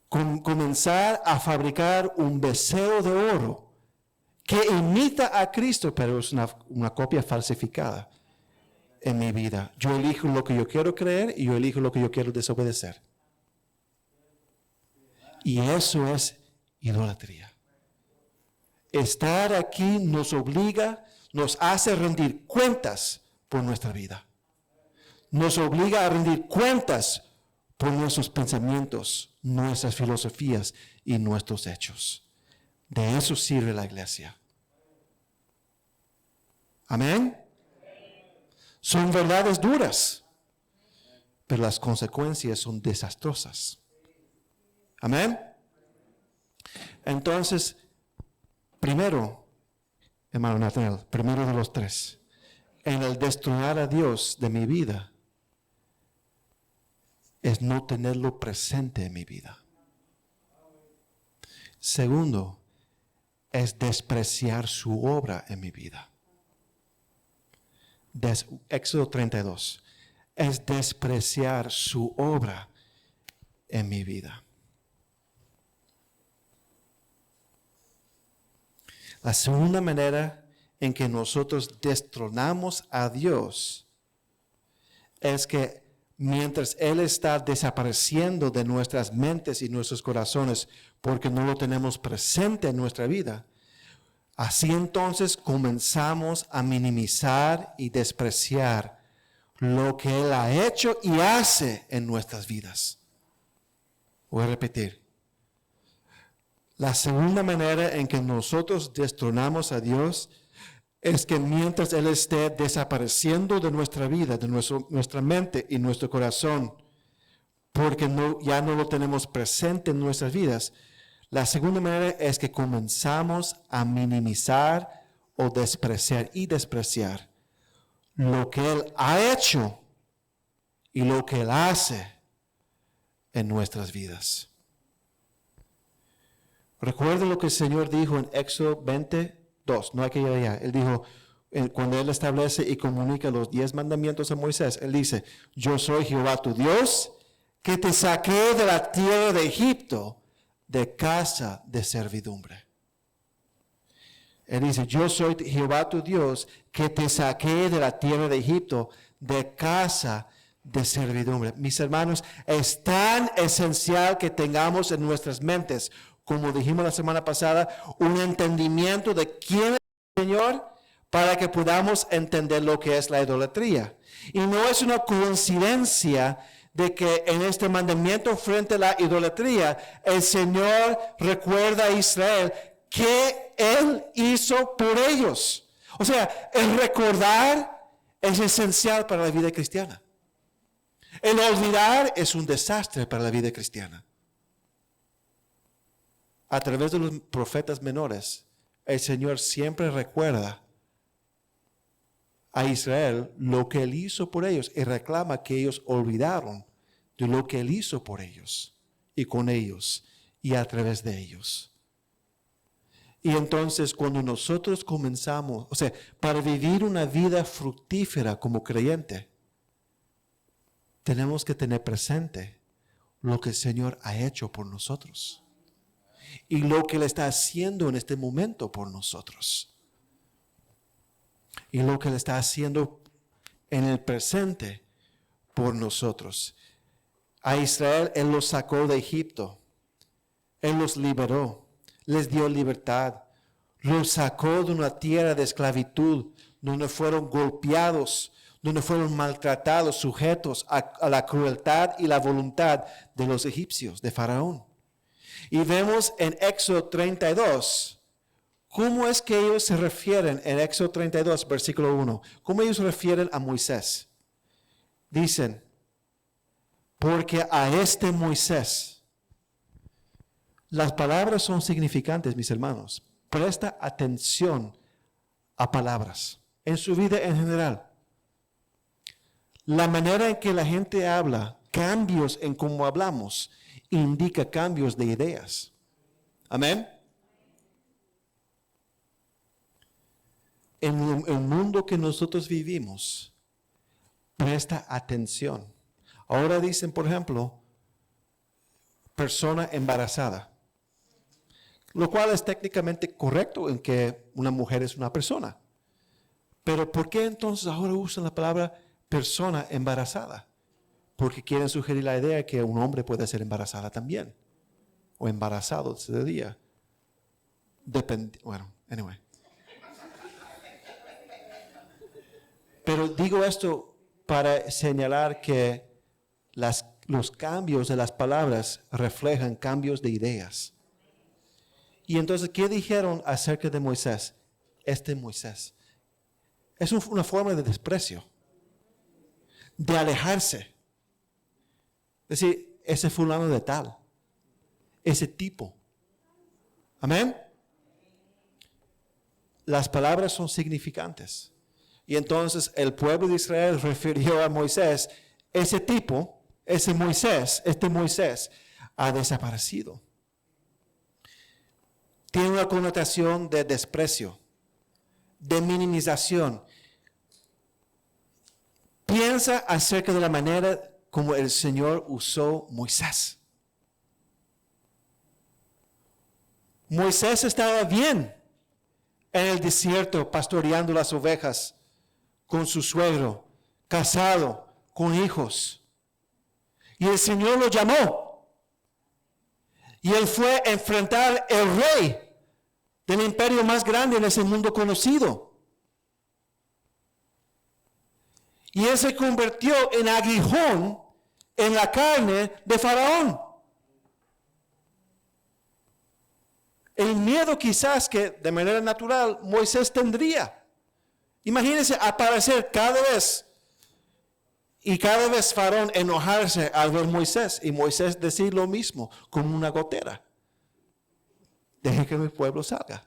Comenzar a fabricar un becerro de oro que imita a Cristo, pero es una copia falsificada en mi vida. Yo elijo lo que yo quiero creer y yo elijo lo que yo quiero desobedecer. Y eso es idolatría. Estar aquí nos obliga, nos hace rendir cuentas por nuestra vida. Nos obliga a rendir cuentas por nuestros pensamientos, nuestras filosofías y nuestros hechos. De eso sirve la iglesia. Amén. Son verdades duras, pero las consecuencias son desastrosas. Amén. Entonces, primero, hermano Nathaniel, primero de los tres, en el destronar a Dios de mi vida, es no tenerlo presente en mi vida. Segundo, es despreciar su obra en mi vida. Éxodo 32, es despreciar su obra en mi vida. La segunda manera en que nosotros destronamos a Dios es que mientras Él está desapareciendo de nuestras mentes y nuestros corazones porque no lo tenemos presente en nuestra vida, así entonces comenzamos a minimizar y despreciar lo que Él ha hecho y hace en nuestras vidas. Voy a repetir. La segunda manera en que nosotros destronamos a Dios es que mientras Él esté desapareciendo de nuestra vida, de nuestra mente y nuestro corazón, porque ya no lo tenemos presente en nuestras vidas, la segunda manera es que comenzamos a minimizar o despreciar lo que Él ha hecho y lo que Él hace en nuestras vidas. Recuerden lo que el Señor dijo en Éxodo 22, no hay que ir allá. Él dijo, cuando Él establece y comunica los 10 mandamientos a Moisés, Él dice, yo soy Jehová tu Dios, que te saqué de la tierra de Egipto, de casa de servidumbre. Él dice, yo soy Jehová tu Dios, que te saqué de la tierra de Egipto, de casa de servidumbre. Mis hermanos, es tan esencial que tengamos en nuestras mentes, como dijimos la semana pasada, un entendimiento de quién es el Señor, para que podamos entender lo que es la idolatría. Y no es una coincidencia de que en este mandamiento frente a la idolatría, el Señor recuerda a Israel que Él hizo por ellos. O sea, el recordar es esencial para la vida cristiana. El olvidar es un desastre para la vida cristiana. A través de los profetas menores, el Señor siempre recuerda a Israel lo que Él hizo por ellos y reclama que ellos olvidaron de lo que Él hizo por ellos y con ellos y a través de ellos. Y entonces cuando nosotros comenzamos, o sea, para vivir una vida fructífera como creyente, tenemos que tener presente lo que el Señor ha hecho por nosotros y lo que Él está haciendo en este momento por nosotros. Y lo que Él está haciendo en el presente por nosotros. A Israel Él los sacó de Egipto. Él los liberó. Les dio libertad. Los sacó de una tierra de esclavitud, donde fueron golpeados, donde fueron maltratados, sujetos a la crueldad y la voluntad de los egipcios, de Faraón. Y vemos en Éxodo 32, ¿cómo es que ellos se refieren en Éxodo 32, versículo 1? ¿Cómo ellos se refieren a Moisés? Dicen, porque a este Moisés, las palabras son significantes, mis hermanos. Presta atención a palabras en su vida en general. La manera en que la gente habla, cambios en cómo hablamos, indica cambios de ideas. Amén. En el mundo que nosotros vivimos, presta atención. Ahora dicen, por ejemplo, persona embarazada, lo cual es técnicamente correcto en que una mujer es una persona. Pero ¿por qué entonces ahora usan la palabra persona embarazada? Porque quieren sugerir la idea de que un hombre puede ser embarazada también, o embarazado ese día. Bueno, anyway. Pero digo esto para señalar que los cambios de las palabras reflejan cambios de ideas. Y entonces, ¿qué dijeron acerca de Moisés? Este Moisés. Es una forma de desprecio, de alejarse. Es decir, ese fulano de tal, ese tipo. Amén. Las palabras son significantes. Y entonces el pueblo de Israel refirió a Moisés, ese tipo, ese Moisés, este Moisés, ha desaparecido. Tiene una connotación de desprecio, de minimización. Piensa acerca de la manera como el Señor usó Moisés. Moisés estaba bien en el desierto pastoreando las ovejas con su suegro, casado, con hijos. Y el Señor lo llamó. Y él fue a enfrentar el rey del imperio más grande en ese mundo conocido. Y él se convirtió en aguijón en la carne de Faraón. El miedo quizás que de manera natural Moisés tendría. Imagínense aparecer cada vez y cada vez Faraón enojarse al ver Moisés y Moisés decir lo mismo como una gotera. Deje que mi pueblo salga.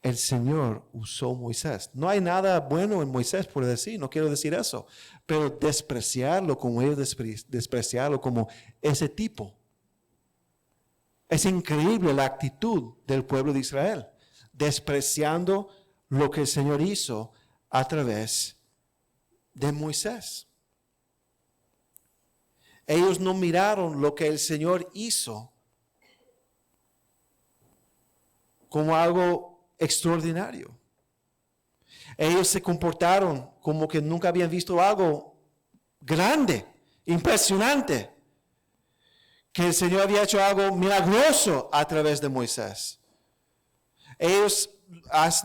el Señor usó Moisés. No hay nada bueno en Moisés por decir, no quiero decir eso, pero despreciarlo como ellos despreciarlo como ese tipo. Es increíble la actitud del pueblo de Israel, despreciando lo que el Señor hizo a través de Moisés. Ellos no miraron lo que el Señor hizo como algo extraordinario. Ellos se comportaron como que nunca habían visto algo grande, impresionante, que el Señor había hecho algo milagroso a través de Moisés. Ellos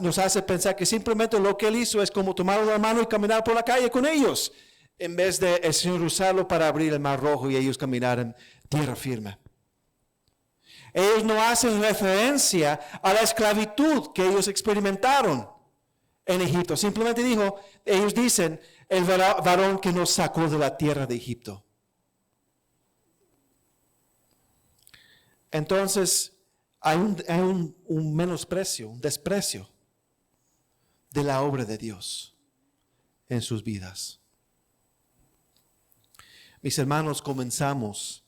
nos hacen pensar que simplemente lo que Él hizo es como tomarlo de la mano y caminar por la calle con ellos, en vez de el Señor usarlo para abrir el mar rojo y ellos caminar en tierra firme. Ellos no hacen referencia a la esclavitud que ellos experimentaron en Egipto. Simplemente ellos dicen, el varón que nos sacó de la tierra de Egipto. Entonces, hay un menosprecio, un desprecio de la obra de Dios en sus vidas. Mis hermanos, comenzamos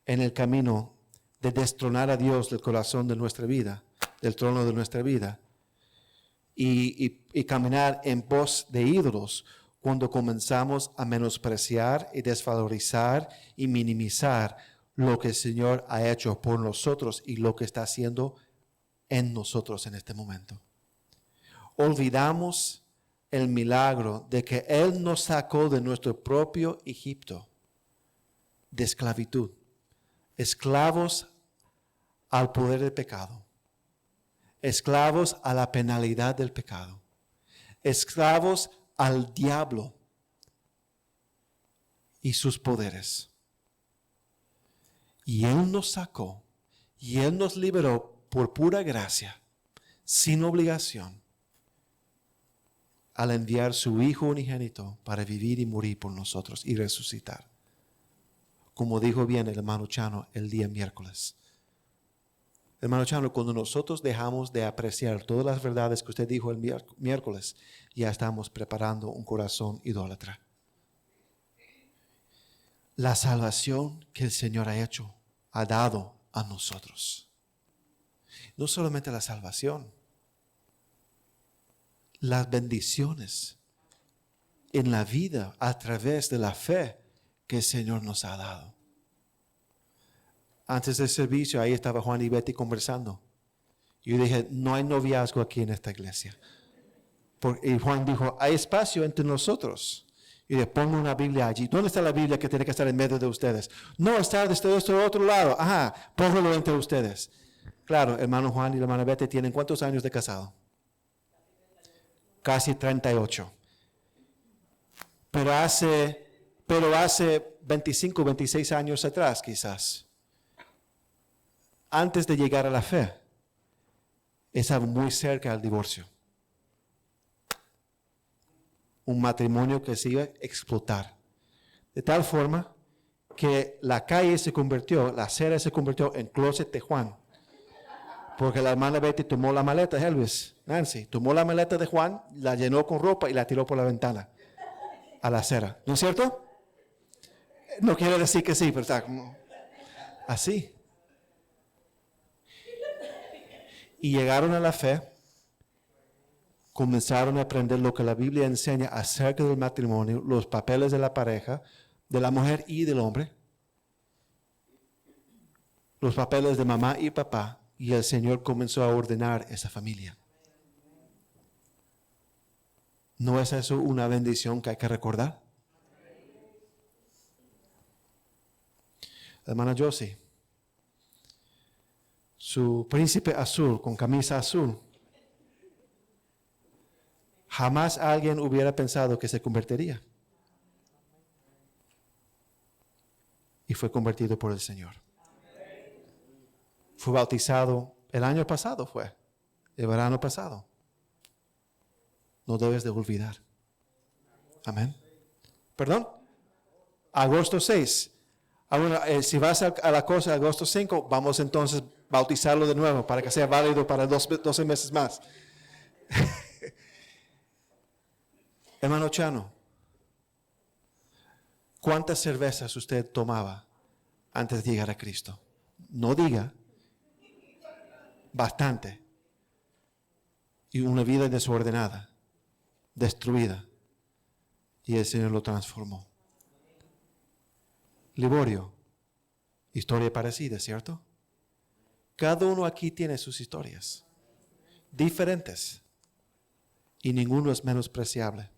en el camino de destronar a Dios del corazón de nuestra vida, del trono de nuestra vida, y caminar en pos de ídolos cuando comenzamos a menospreciar y desvalorizar y minimizar lo que el Señor ha hecho por nosotros y lo que está haciendo en nosotros en este momento. Olvidamos el milagro de que Él nos sacó de nuestro propio Egipto, de esclavitud, esclavos al poder del pecado, esclavos a la penalidad del pecado, esclavos al diablo y sus poderes. Y Él nos sacó y Él nos liberó por pura gracia, sin obligación, al enviar su Hijo unigénito para vivir y morir por nosotros y resucitar. Como dijo bien el hermano Chano el día miércoles. Hermano Chano, cuando nosotros dejamos de apreciar todas las verdades que usted dijo el miércoles, ya estamos preparando un corazón idólatra. La salvación que el Señor ha dado a nosotros. No solamente la salvación, las bendiciones en la vida a través de la fe que el Señor nos ha dado. Antes del servicio, ahí estaba Juan y Betty conversando. Y yo dije, no hay noviazgo aquí en esta iglesia. Y Juan dijo, hay espacio entre nosotros. Y le pongo una Biblia allí. ¿Dónde está la Biblia que tiene que estar en medio de ustedes? No, está desde este otro lado. Ajá, póngalo entre ustedes. Claro, hermano Juan y la hermana Betty tienen ¿cuántos años de casado? Casi 38. Pero hace 25, 26 años atrás quizás, antes de llegar a la fe, estaba muy cerca del divorcio. Un matrimonio que se iba a explotar. De tal forma que la calle la acera se convirtió en closet de Juan. Porque la hermana Betty tomó la maleta, Nancy, tomó la maleta de Juan, la llenó con ropa y la tiró por la ventana a la acera. ¿No es cierto? No quiero decir que sí, pero está como así. Y llegaron a la fe, comenzaron a aprender lo que la Biblia enseña acerca del matrimonio, los papeles de la pareja, de la mujer y del hombre, los papeles de mamá y papá, y el Señor comenzó a ordenar esa familia. ¿No es eso una bendición que hay que recordar? Hermana Josie, su príncipe azul con camisa azul, jamás alguien hubiera pensado que se convertiría. Y fue convertido por el Señor. Fue bautizado el año pasado, el verano pasado. No debes de olvidar. Amén. ¿Perdón? Agosto 6. Si vas a la cosa agosto 5, vamos entonces a bautizarlo de nuevo para que sea válido para 12 meses más. Hermano Chano, ¿cuántas cervezas usted tomaba antes de llegar a Cristo? No diga. Bastante. Y una vida desordenada, destruida. Y el Señor lo transformó. Liborio, historia parecida, ¿cierto? Cada uno aquí tiene sus historias diferentes. Y ninguno es menospreciable.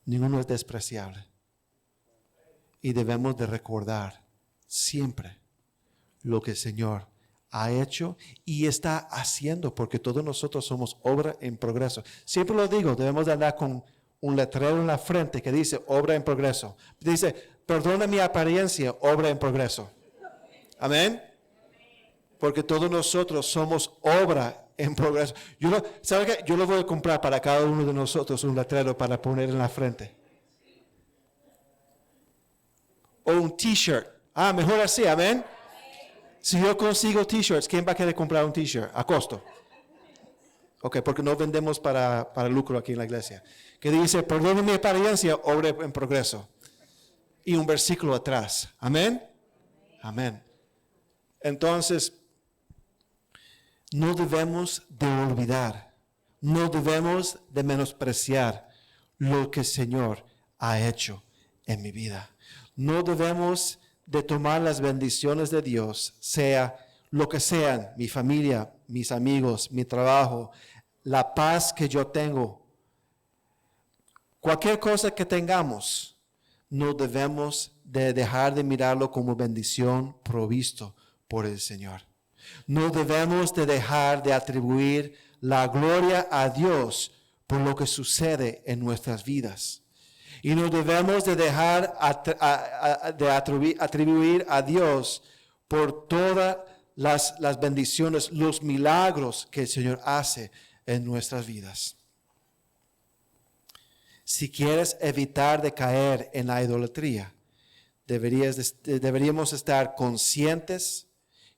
Ninguno es despreciable. Y debemos de recordar siempre lo que el Señor ha hecho y está haciendo, porque todos nosotros somos obra en progreso. Siempre lo digo, debemos de andar con un letrero en la frente que dice obra en progreso. Dice, perdona mi apariencia, obra en progreso. Amén. Porque todos nosotros somos obra en progreso. ¿Sabe qué? Yo lo voy a comprar para cada uno de nosotros un letrero para poner en la frente. O un t-shirt. Mejor así, amén. Si yo consigo t-shirts, ¿quién va a querer comprar un t-shirt a costo? Ok, porque no vendemos para lucro aquí en la iglesia. Que dice, perdona mi apariencia, obra en progreso. Y un versículo atrás. Amén. Amén. Entonces, no debemos de olvidar, no debemos de menospreciar lo que el Señor ha hecho en mi vida. No debemos de tomar las bendiciones de Dios, sea lo que sean, mi familia, mis amigos, mi trabajo, la paz que yo tengo. Cualquier cosa que tengamos, no debemos de dejar de mirarlo como bendición provisto por el Señor. No debemos de dejar de atribuir la gloria a Dios por lo que sucede en nuestras vidas. Y no debemos de dejar de atribuir a Dios por todas las bendiciones, los milagros que el Señor hace en nuestras vidas. Si quieres evitar de caer en la idolatría, deberíamos estar conscientes,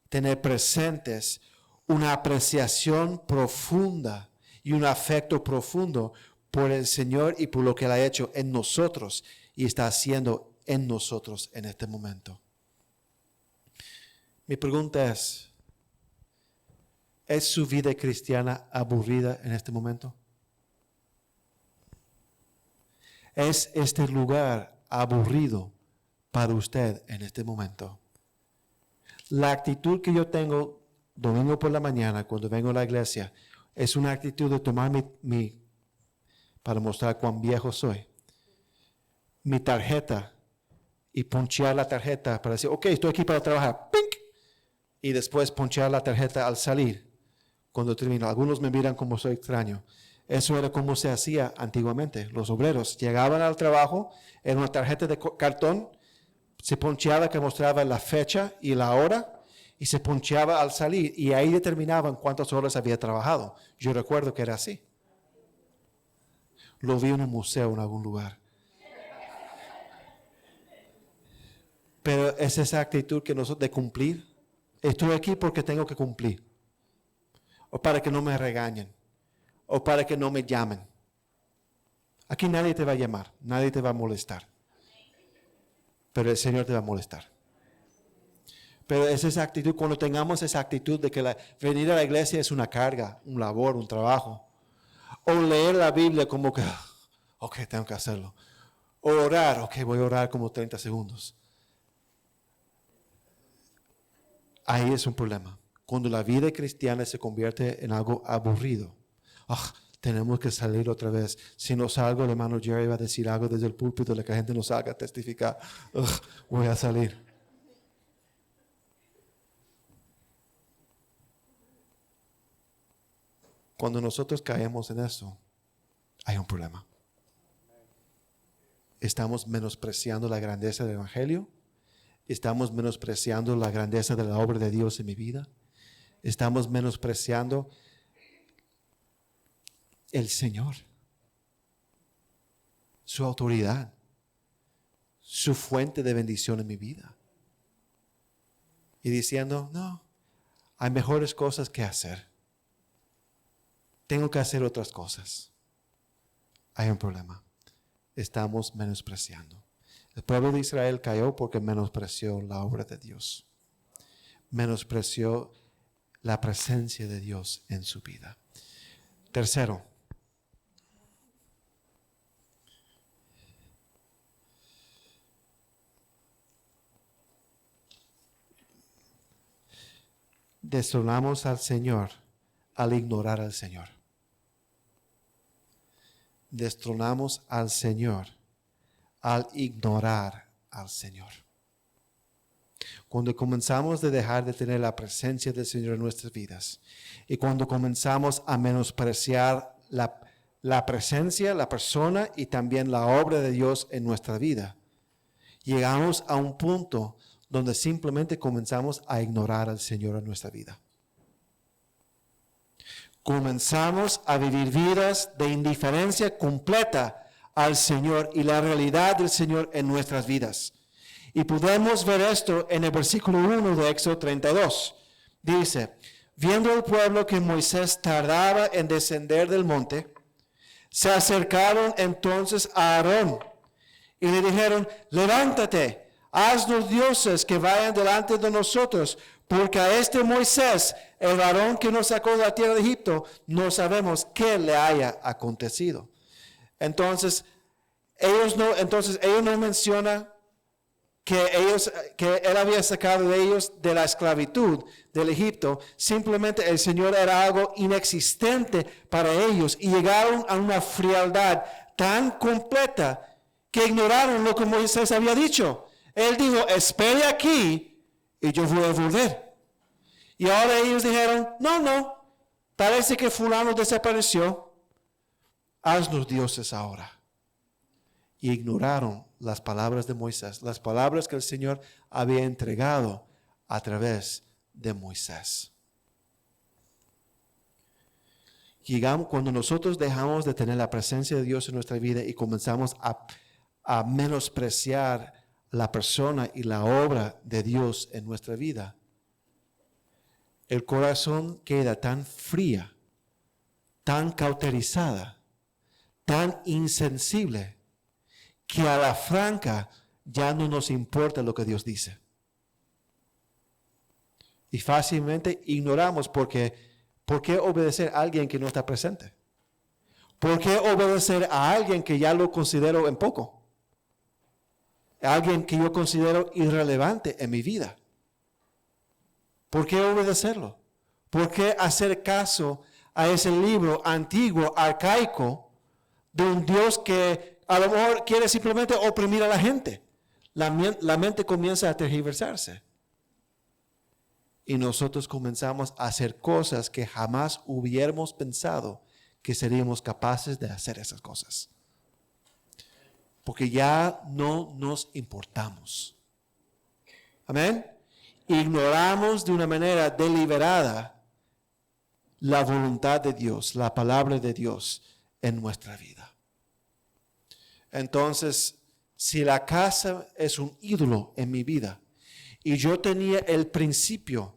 tener presentes una apreciación profunda y un afecto profundo por el Señor y por lo que Él ha hecho en nosotros y está haciendo en nosotros en este momento. Mi pregunta ¿es su vida cristiana aburrida en este momento? ¿Es este lugar aburrido para usted en este momento? La actitud que yo tengo domingo por la mañana cuando vengo a la iglesia es una actitud de tomar para mostrar cuán viejo soy, mi tarjeta y ponchear la tarjeta para decir, ok, estoy aquí para trabajar, ¡pink! Y después ponchear la tarjeta al salir cuando termino. Algunos me miran como soy extraño. Eso era como se hacía antiguamente. Los obreros llegaban al trabajo, era una tarjeta de cartón, se poncheaba que mostraba la fecha y la hora, y se poncheaba al salir, y ahí determinaban cuántas horas había trabajado. Yo recuerdo que era así. Lo vi en un museo en algún lugar. Pero es esa actitud que nosotros de cumplir. Estoy aquí porque tengo que cumplir. O para que no me regañen. O para que no me llamen. Aquí nadie te va a llamar. Nadie te va a molestar. Pero el Señor te va a molestar. Pero es esa actitud, cuando tengamos esa actitud de que venir a la iglesia es una carga, un labor, un trabajo. O leer la Biblia como que, ok, tengo que hacerlo. O orar, ok, voy a orar como 30 segundos. Ahí es un problema. Cuando la vida cristiana se convierte en algo aburrido. Tenemos que salir otra vez. Si no salgo, el hermano Jerry va a decir algo desde el púlpito, de que la gente no salga a testificar. Voy a salir. Cuando nosotros caemos en eso, hay un problema. Estamos menospreciando la grandeza del Evangelio. Estamos menospreciando la grandeza de la obra de Dios en mi vida. Estamos menospreciando el Señor, su autoridad, su fuente de bendición en mi vida. Y diciendo, no, hay mejores cosas que hacer. tengo que hacer otras cosas. Hay un problema. Estamos menospreciando. El pueblo de Israel cayó porque menospreció la obra de Dios. Menospreció la presencia de Dios en su vida. Tercero, deshonramos al Señor al ignorar al Señor. Destronamos al Señor al ignorar al Señor. Cuando comenzamos a dejar de tener la presencia del Señor en nuestras vidas y cuando comenzamos a menospreciar la presencia, la persona y también la obra de Dios en nuestra vida, llegamos a un punto donde simplemente comenzamos a ignorar al Señor en nuestra vida. Comenzamos a vivir vidas de indiferencia completa al Señor y la realidad del Señor en nuestras vidas. Y podemos ver esto en el versículo 1 de Éxodo 32. Dice, viendo el pueblo que Moisés tardaba en descender del monte, se acercaron entonces a Aarón y le dijeron, levántate, haznos dioses que vayan delante de nosotros, porque a este Moisés, el varón que nos sacó de la tierra de Egipto, no sabemos qué le haya acontecido. Entonces ellos no mencionan que él había sacado de ellos de la esclavitud del Egipto. Simplemente el Señor era algo inexistente para ellos y llegaron a una frialdad tan completa que ignoraron lo que Moisés había dicho. Él dijo, espere aquí y yo voy a volver. Y ahora ellos dijeron, no, parece que fulano desapareció. Haznos dioses ahora. Y ignoraron las palabras de Moisés, las palabras que el Señor había entregado a través de Moisés. Cuando nosotros dejamos de tener la presencia de Dios en nuestra vida y comenzamos a menospreciar la persona y la obra de Dios en nuestra vida, el corazón queda tan fría, tan cauterizada, tan insensible, que a la franca ya no nos importa lo que Dios dice. Y fácilmente ignoramos ¿por qué obedecer a alguien que no está presente? ¿Por qué obedecer a alguien que ya lo considero en poco? Alguien que yo considero irrelevante en mi vida. ¿Por qué obedecerlo? ¿Por qué hacer caso a ese libro antiguo, arcaico, de un Dios que a lo mejor quiere simplemente oprimir a la gente? La mente comienza a tergiversarse. Y nosotros comenzamos a hacer cosas que jamás hubiéramos pensado que seríamos capaces de hacer esas cosas. Porque ya no nos importamos. Amén. Ignoramos de una manera deliberada la voluntad de Dios, la palabra de Dios en nuestra vida. Entonces, si la casa es un ídolo en mi vida y yo tenía el principio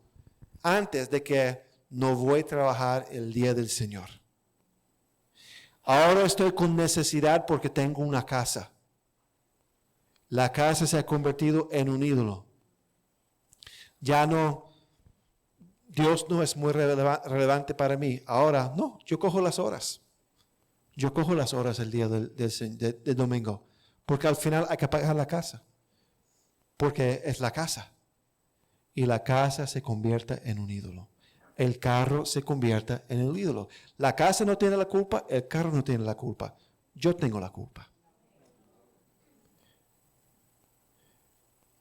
antes de que no voy a trabajar el día del Señor, ahora estoy con necesidad porque tengo una casa. La casa se ha convertido en un ídolo. Ya no, Dios no es muy relevante para mí. Ahora, no, yo cojo las horas. Yo cojo las horas el día del domingo. Porque al final hay que pagar la casa. Porque es la casa. Y la casa se convierte en un ídolo. El carro se convierte en el ídolo. La casa no tiene la culpa, el carro no tiene la culpa. Yo tengo la culpa.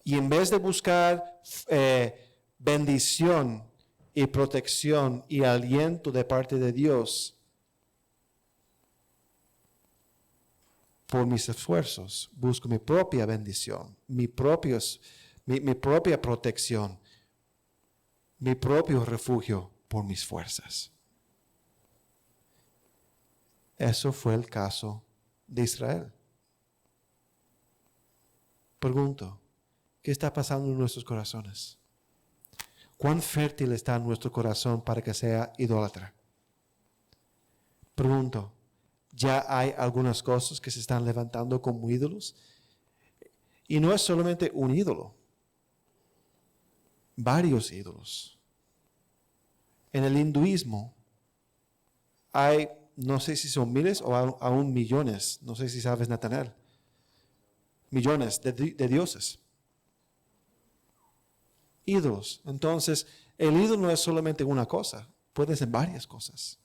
Y en vez de buscar bendición y protección y aliento de parte de Dios por mis esfuerzos, busco mi propia bendición, mi propia protección, mi propio refugio por mis fuerzas. Eso fue el caso de Israel. Pregunto, ¿qué está pasando en nuestros corazones? ¿Cuán fértil está nuestro corazón para que sea idólatra? Pregunto, ¿ya hay algunas cosas que se están levantando como ídolos? Y no es solamente un ídolo, varios ídolos. En el hinduismo hay, no sé si son miles o aún millones, no sé si sabes, Natanael, millones de dioses. Ídolos. Entonces, el ídolo no es solamente una cosa, pueden ser varias cosas.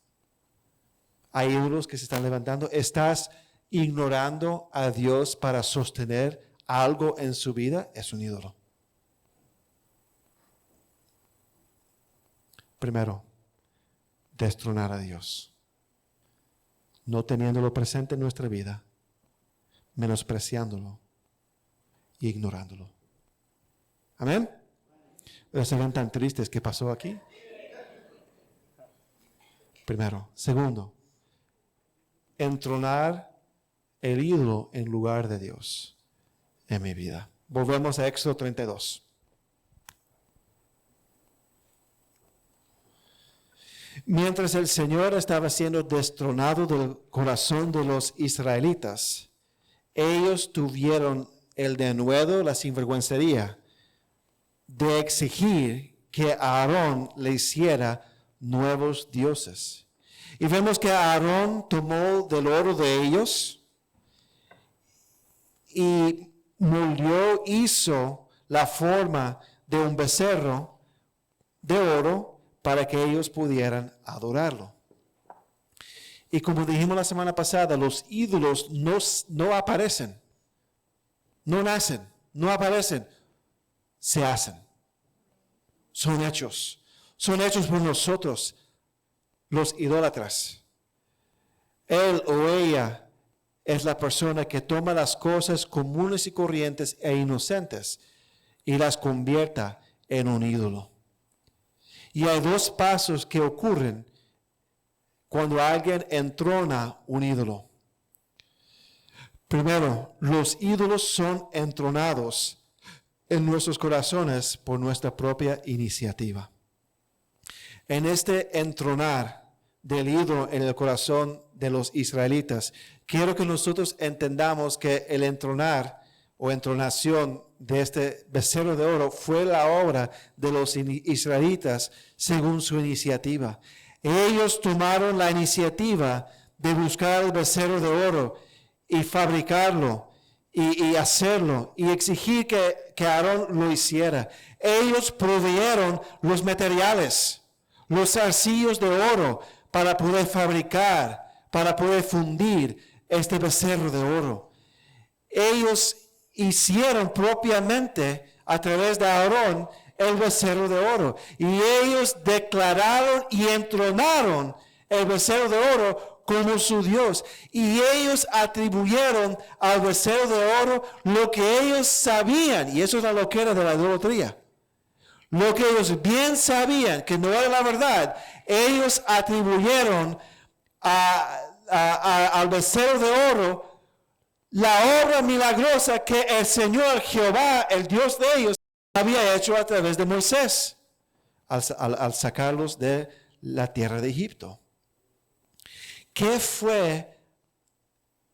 Hay ídolos que se están levantando. ¿Estás ignorando a Dios para sostener algo en su vida? Es un ídolo. Primero, destronar a Dios. No teniéndolo presente en nuestra vida, menospreciándolo y ignorándolo. Amén. Pero se ven tan tristes. ¿Qué pasó aquí? Primero. Segundo, entronar el ídolo en lugar de Dios en mi vida. Volvemos a Éxodo 32. Mientras el Señor estaba siendo destronado del corazón de los israelitas, ellos tuvieron el denuedo, la sinvergüencería, de exigir que Aarón le hiciera nuevos dioses. Y vemos que Aarón tomó del oro de ellos y moldeó, hizo la forma de un becerro de oro para que ellos pudieran adorarlo. Y como dijimos la semana pasada, los ídolos no aparecen, no nacen, no aparecen, se hacen. Son hechos por nosotros, los idólatras. Él o ella es la persona que toma las cosas comunes y corrientes e inocentes y las convierta en un ídolo. Y hay dos pasos que ocurren cuando alguien entrona un ídolo. Primero, los ídolos son entronados en nuestros corazones por nuestra propia iniciativa. En este entronar del ídolo en el corazón de los israelitas, quiero que nosotros entendamos que el entronar o entronación de este becerro de oro fue la obra de los israelitas según su iniciativa. Ellos tomaron la iniciativa de buscar el becerro de oro y fabricarlo y hacerlo y exigir que Aarón lo hiciera. Ellos proveyeron los materiales, los zarcillos de oro para poder fabricar, para poder fundir este becerro de oro. Ellos hicieron propiamente a través de Aarón el becerro de oro. Y ellos declararon y entronaron el becerro de oro como su Dios. Y ellos atribuyeron al becerro de oro lo que ellos sabían. Y eso es la loquera de la idolatría. Lo que ellos bien sabían que no era la verdad, ellos atribuyeron al becerro de oro la obra milagrosa que el Señor Jehová, el Dios de ellos, había hecho a través de Moisés al sacarlos de la tierra de Egipto. ¿Qué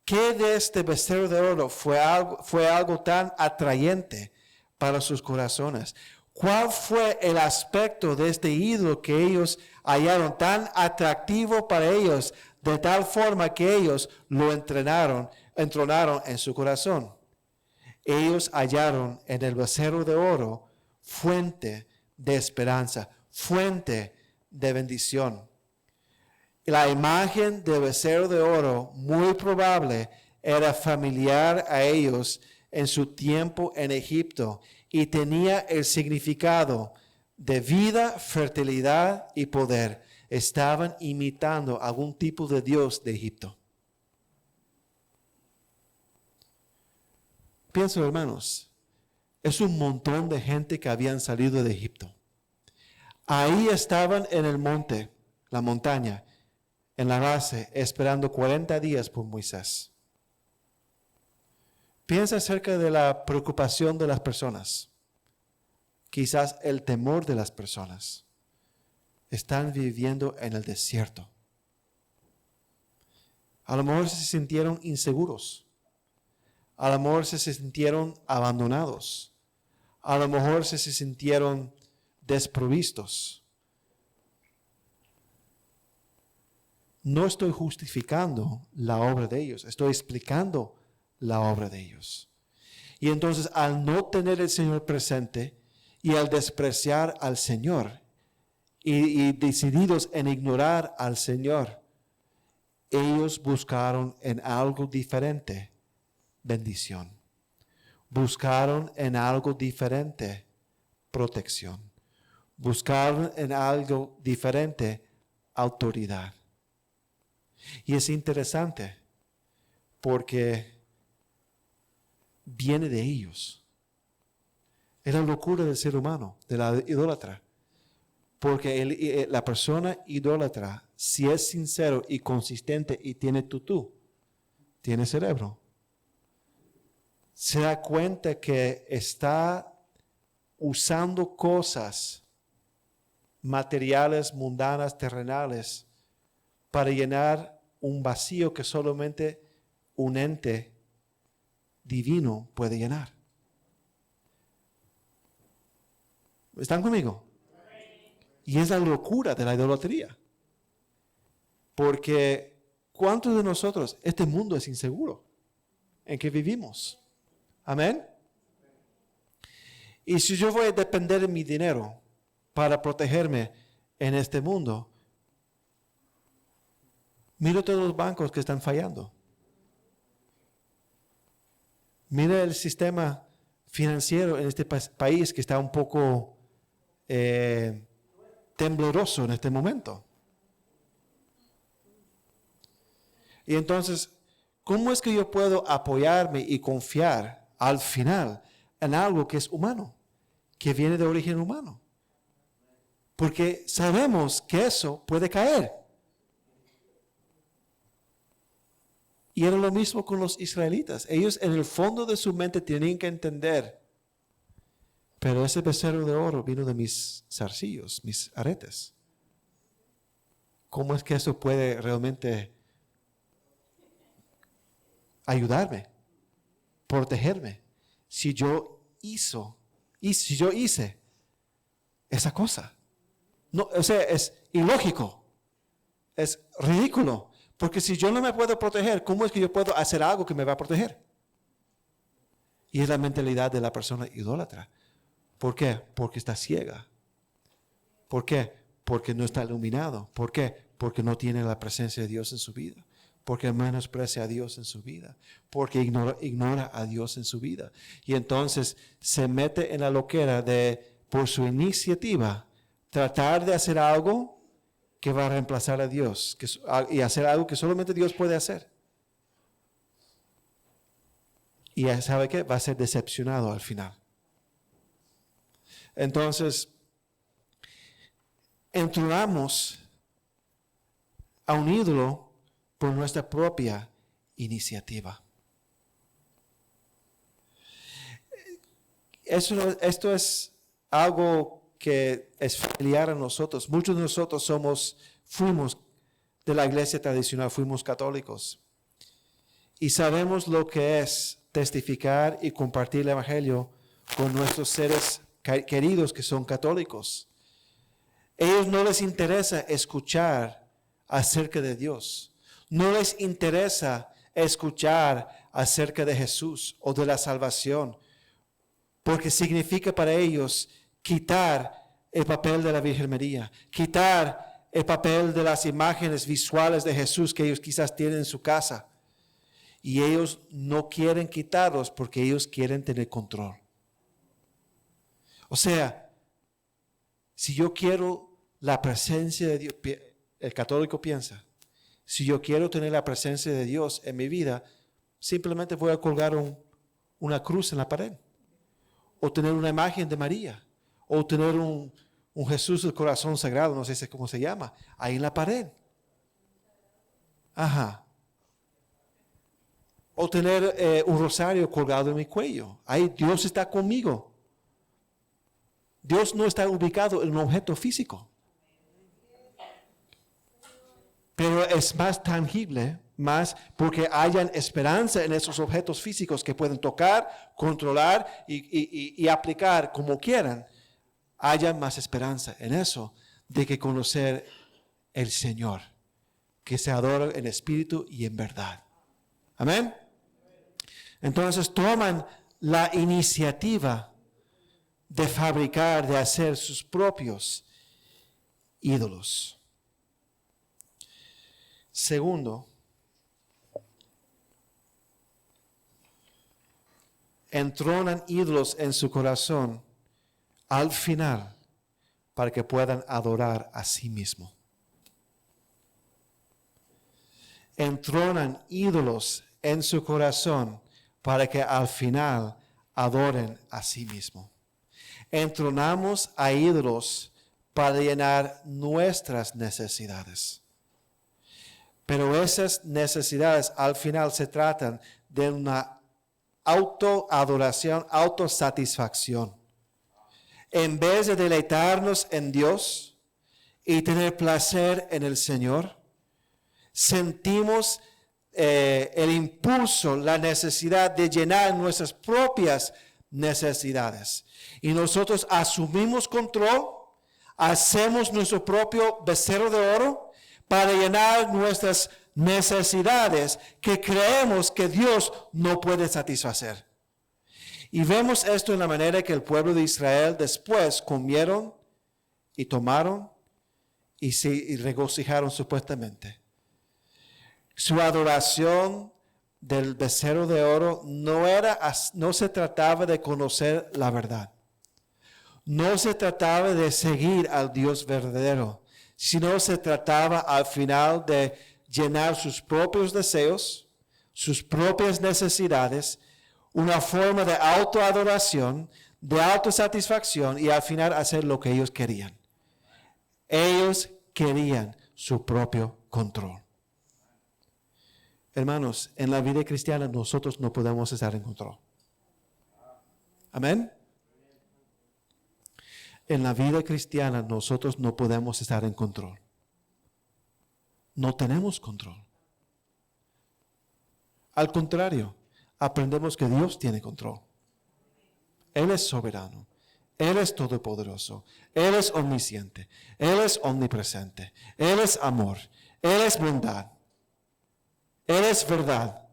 de este becerro de oro fue algo tan atrayente para sus corazones? ¿Cuál fue el aspecto de este ídolo que ellos hallaron tan atractivo para ellos, de tal forma que ellos lo entronaron en su corazón? Ellos hallaron en el becerro de oro fuente de esperanza, fuente de bendición. La imagen del becerro de oro muy probable era familiar a ellos en su tiempo en Egipto y tenía el significado de vida, fertilidad y poder. Estaban imitando algún tipo de Dios de Egipto. Pienso, hermanos, es un montón de gente que habían salido de Egipto. Ahí estaban en el monte, la montaña, en la base, esperando 40 días por Moisés. Piensa acerca de la preocupación de las personas, quizás el temor de las personas. Están viviendo en el desierto. A lo mejor se sintieron inseguros. A lo mejor se sintieron abandonados. A lo mejor se sintieron desprovistos. No estoy justificando la obra de ellos, estoy explicando la obra de ellos. Y entonces, al no tener el Señor presente y al despreciar al Señor y decididos en ignorar al Señor, ellos buscaron en algo diferente bendición. Buscaron en algo diferente protección. Buscaron en algo diferente autoridad. Y es interesante porque viene de ellos. Es la locura del ser humano, de la idólatra. Porque la persona idólatra, si es sincero y consistente y tiene tutú, tiene cerebro, se da cuenta que está usando cosas materiales, mundanas, terrenales, para llenar un vacío que solamente un ente divino puede llenar. ¿Están conmigo? Y es la locura de la idolatría. Porque ¿cuántos de nosotros, este mundo es inseguro en que vivimos? Amén. Y si yo voy a depender de mi dinero para protegerme en este mundo, mira todos los bancos que están fallando. Mira el sistema financiero en este país que está un poco tembloroso en este momento. Y entonces, ¿cómo es que yo puedo apoyarme y confiar al final en algo que es humano, que viene de origen humano? Porque sabemos que eso puede caer. Y era lo mismo con los israelitas. Ellos en el fondo de su mente tenían que entender, pero ese becerro de oro vino de mis zarcillos, mis aretes. ¿Cómo es que eso puede realmente ayudarme, protegerme, si yo hice esa cosa? No, o sea, es ilógico, es ridículo, porque si yo no me puedo proteger, ¿cómo es que yo puedo hacer algo que me va a proteger? Y es la mentalidad de la persona idólatra. ¿Por qué? Porque está ciega. ¿Por qué? Porque no está iluminado. ¿Por qué? Porque no tiene la presencia de Dios en su vida. Porque menosprecia a Dios en su vida. Porque ignora a Dios en su vida. Y entonces se mete en la loquera de, por su iniciativa, tratar de hacer algo que va a reemplazar a Dios. Y hacer algo que solamente Dios puede hacer. Y ¿sabe qué? Va a ser decepcionado al final. Entonces, entronamos a un ídolo por nuestra propia iniciativa. Esto es algo que es familiar a nosotros. Muchos de nosotros fuimos de la iglesia tradicional, fuimos católicos. Y sabemos lo que es testificar y compartir el evangelio con nuestros seres queridos que son católicos. Ellos no les interesa escuchar acerca de Dios. No les interesa escuchar acerca de Jesús o de la salvación, porque significa para ellos quitar el papel de la Virgen María, quitar el papel de las imágenes visuales de Jesús que ellos quizás tienen en su casa. Y ellos no quieren quitarlos porque ellos quieren tener control. O sea, si yo quiero la presencia de Dios, el católico piensa, si yo quiero tener la presencia de Dios en mi vida, simplemente voy a colgar una cruz en la pared, o tener una imagen de María, o tener un Jesús del corazón sagrado, no sé cómo se llama, ahí en la pared. Ajá. O tener un rosario colgado en mi cuello. Ahí Dios está conmigo. Dios no está ubicado en un objeto físico. Pero es más tangible más porque hayan esperanza en esos objetos físicos que pueden tocar, controlar y aplicar como quieran. Haya más esperanza en eso de que conocer el Señor, que se adora en espíritu y en verdad. Amén. Entonces toman la iniciativa de fabricar, de hacer sus propios ídolos. Segundo, entronan ídolos en su corazón al final para que puedan adorar a sí mismo. Entronan ídolos en su corazón para que al final adoren a sí mismo. Entronamos a ídolos para llenar nuestras necesidades. Pero esas necesidades al final se tratan de una autoadoración, autosatisfacción. En vez de deleitarnos en Dios y tener placer en el Señor, sentimos el impulso, la necesidad de llenar nuestras propias necesidades. Y nosotros asumimos control, hacemos nuestro propio becerro de oro para llenar nuestras necesidades que creemos que Dios no puede satisfacer. Y vemos esto en la manera que el pueblo de Israel después comieron y tomaron y se regocijaron supuestamente. Su adoración del becerro de oro no se trataba de conocer la verdad. No se trataba de seguir al Dios verdadero, sino se trataba al final de llenar sus propios deseos, sus propias necesidades, una forma de autoadoración, de autosatisfacción y al final hacer lo que ellos querían. Ellos querían su propio control. Hermanos, en la vida cristiana nosotros no podemos estar en control. Amén. En la vida cristiana nosotros no podemos estar en control. No tenemos control. Al contrario, aprendemos que Dios tiene control. Él es soberano. Él es todopoderoso. Él es omnisciente. Él es omnipresente. Él es amor. Él es bondad. Él es verdad.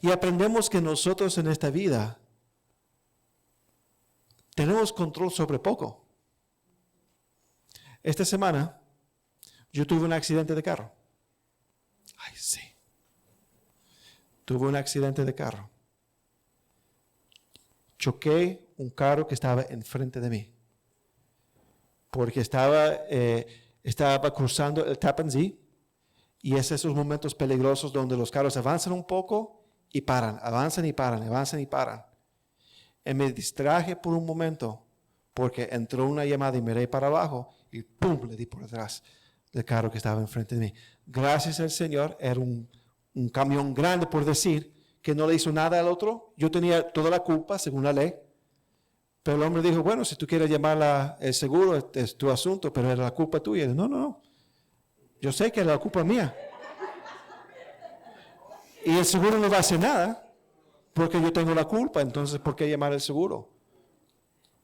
Y aprendemos que nosotros en esta vida tenemos control sobre poco. Esta semana yo tuve un accidente de carro. Ay, sí. Tuve un accidente de carro. Choqué un carro que estaba enfrente de mí. Porque estaba cruzando el Tappan Zee. Y es esos momentos peligrosos donde los carros avanzan un poco y paran, avanzan y paran, avanzan y paran. Y me distraje por un momento porque entró una llamada y miré para abajo y ¡pum! Le di por detrás del carro que estaba enfrente de mí. Gracias al Señor, era un camión grande por decir, que no le hizo nada al otro. Yo tenía toda la culpa según la ley. Pero el hombre dijo, bueno, si tú quieres llamar el seguro, es tu asunto, pero era la culpa tuya. No. Yo sé que era la culpa mía. Y el seguro no va a hacer nada porque yo tengo la culpa, entonces ¿por qué llamar al seguro?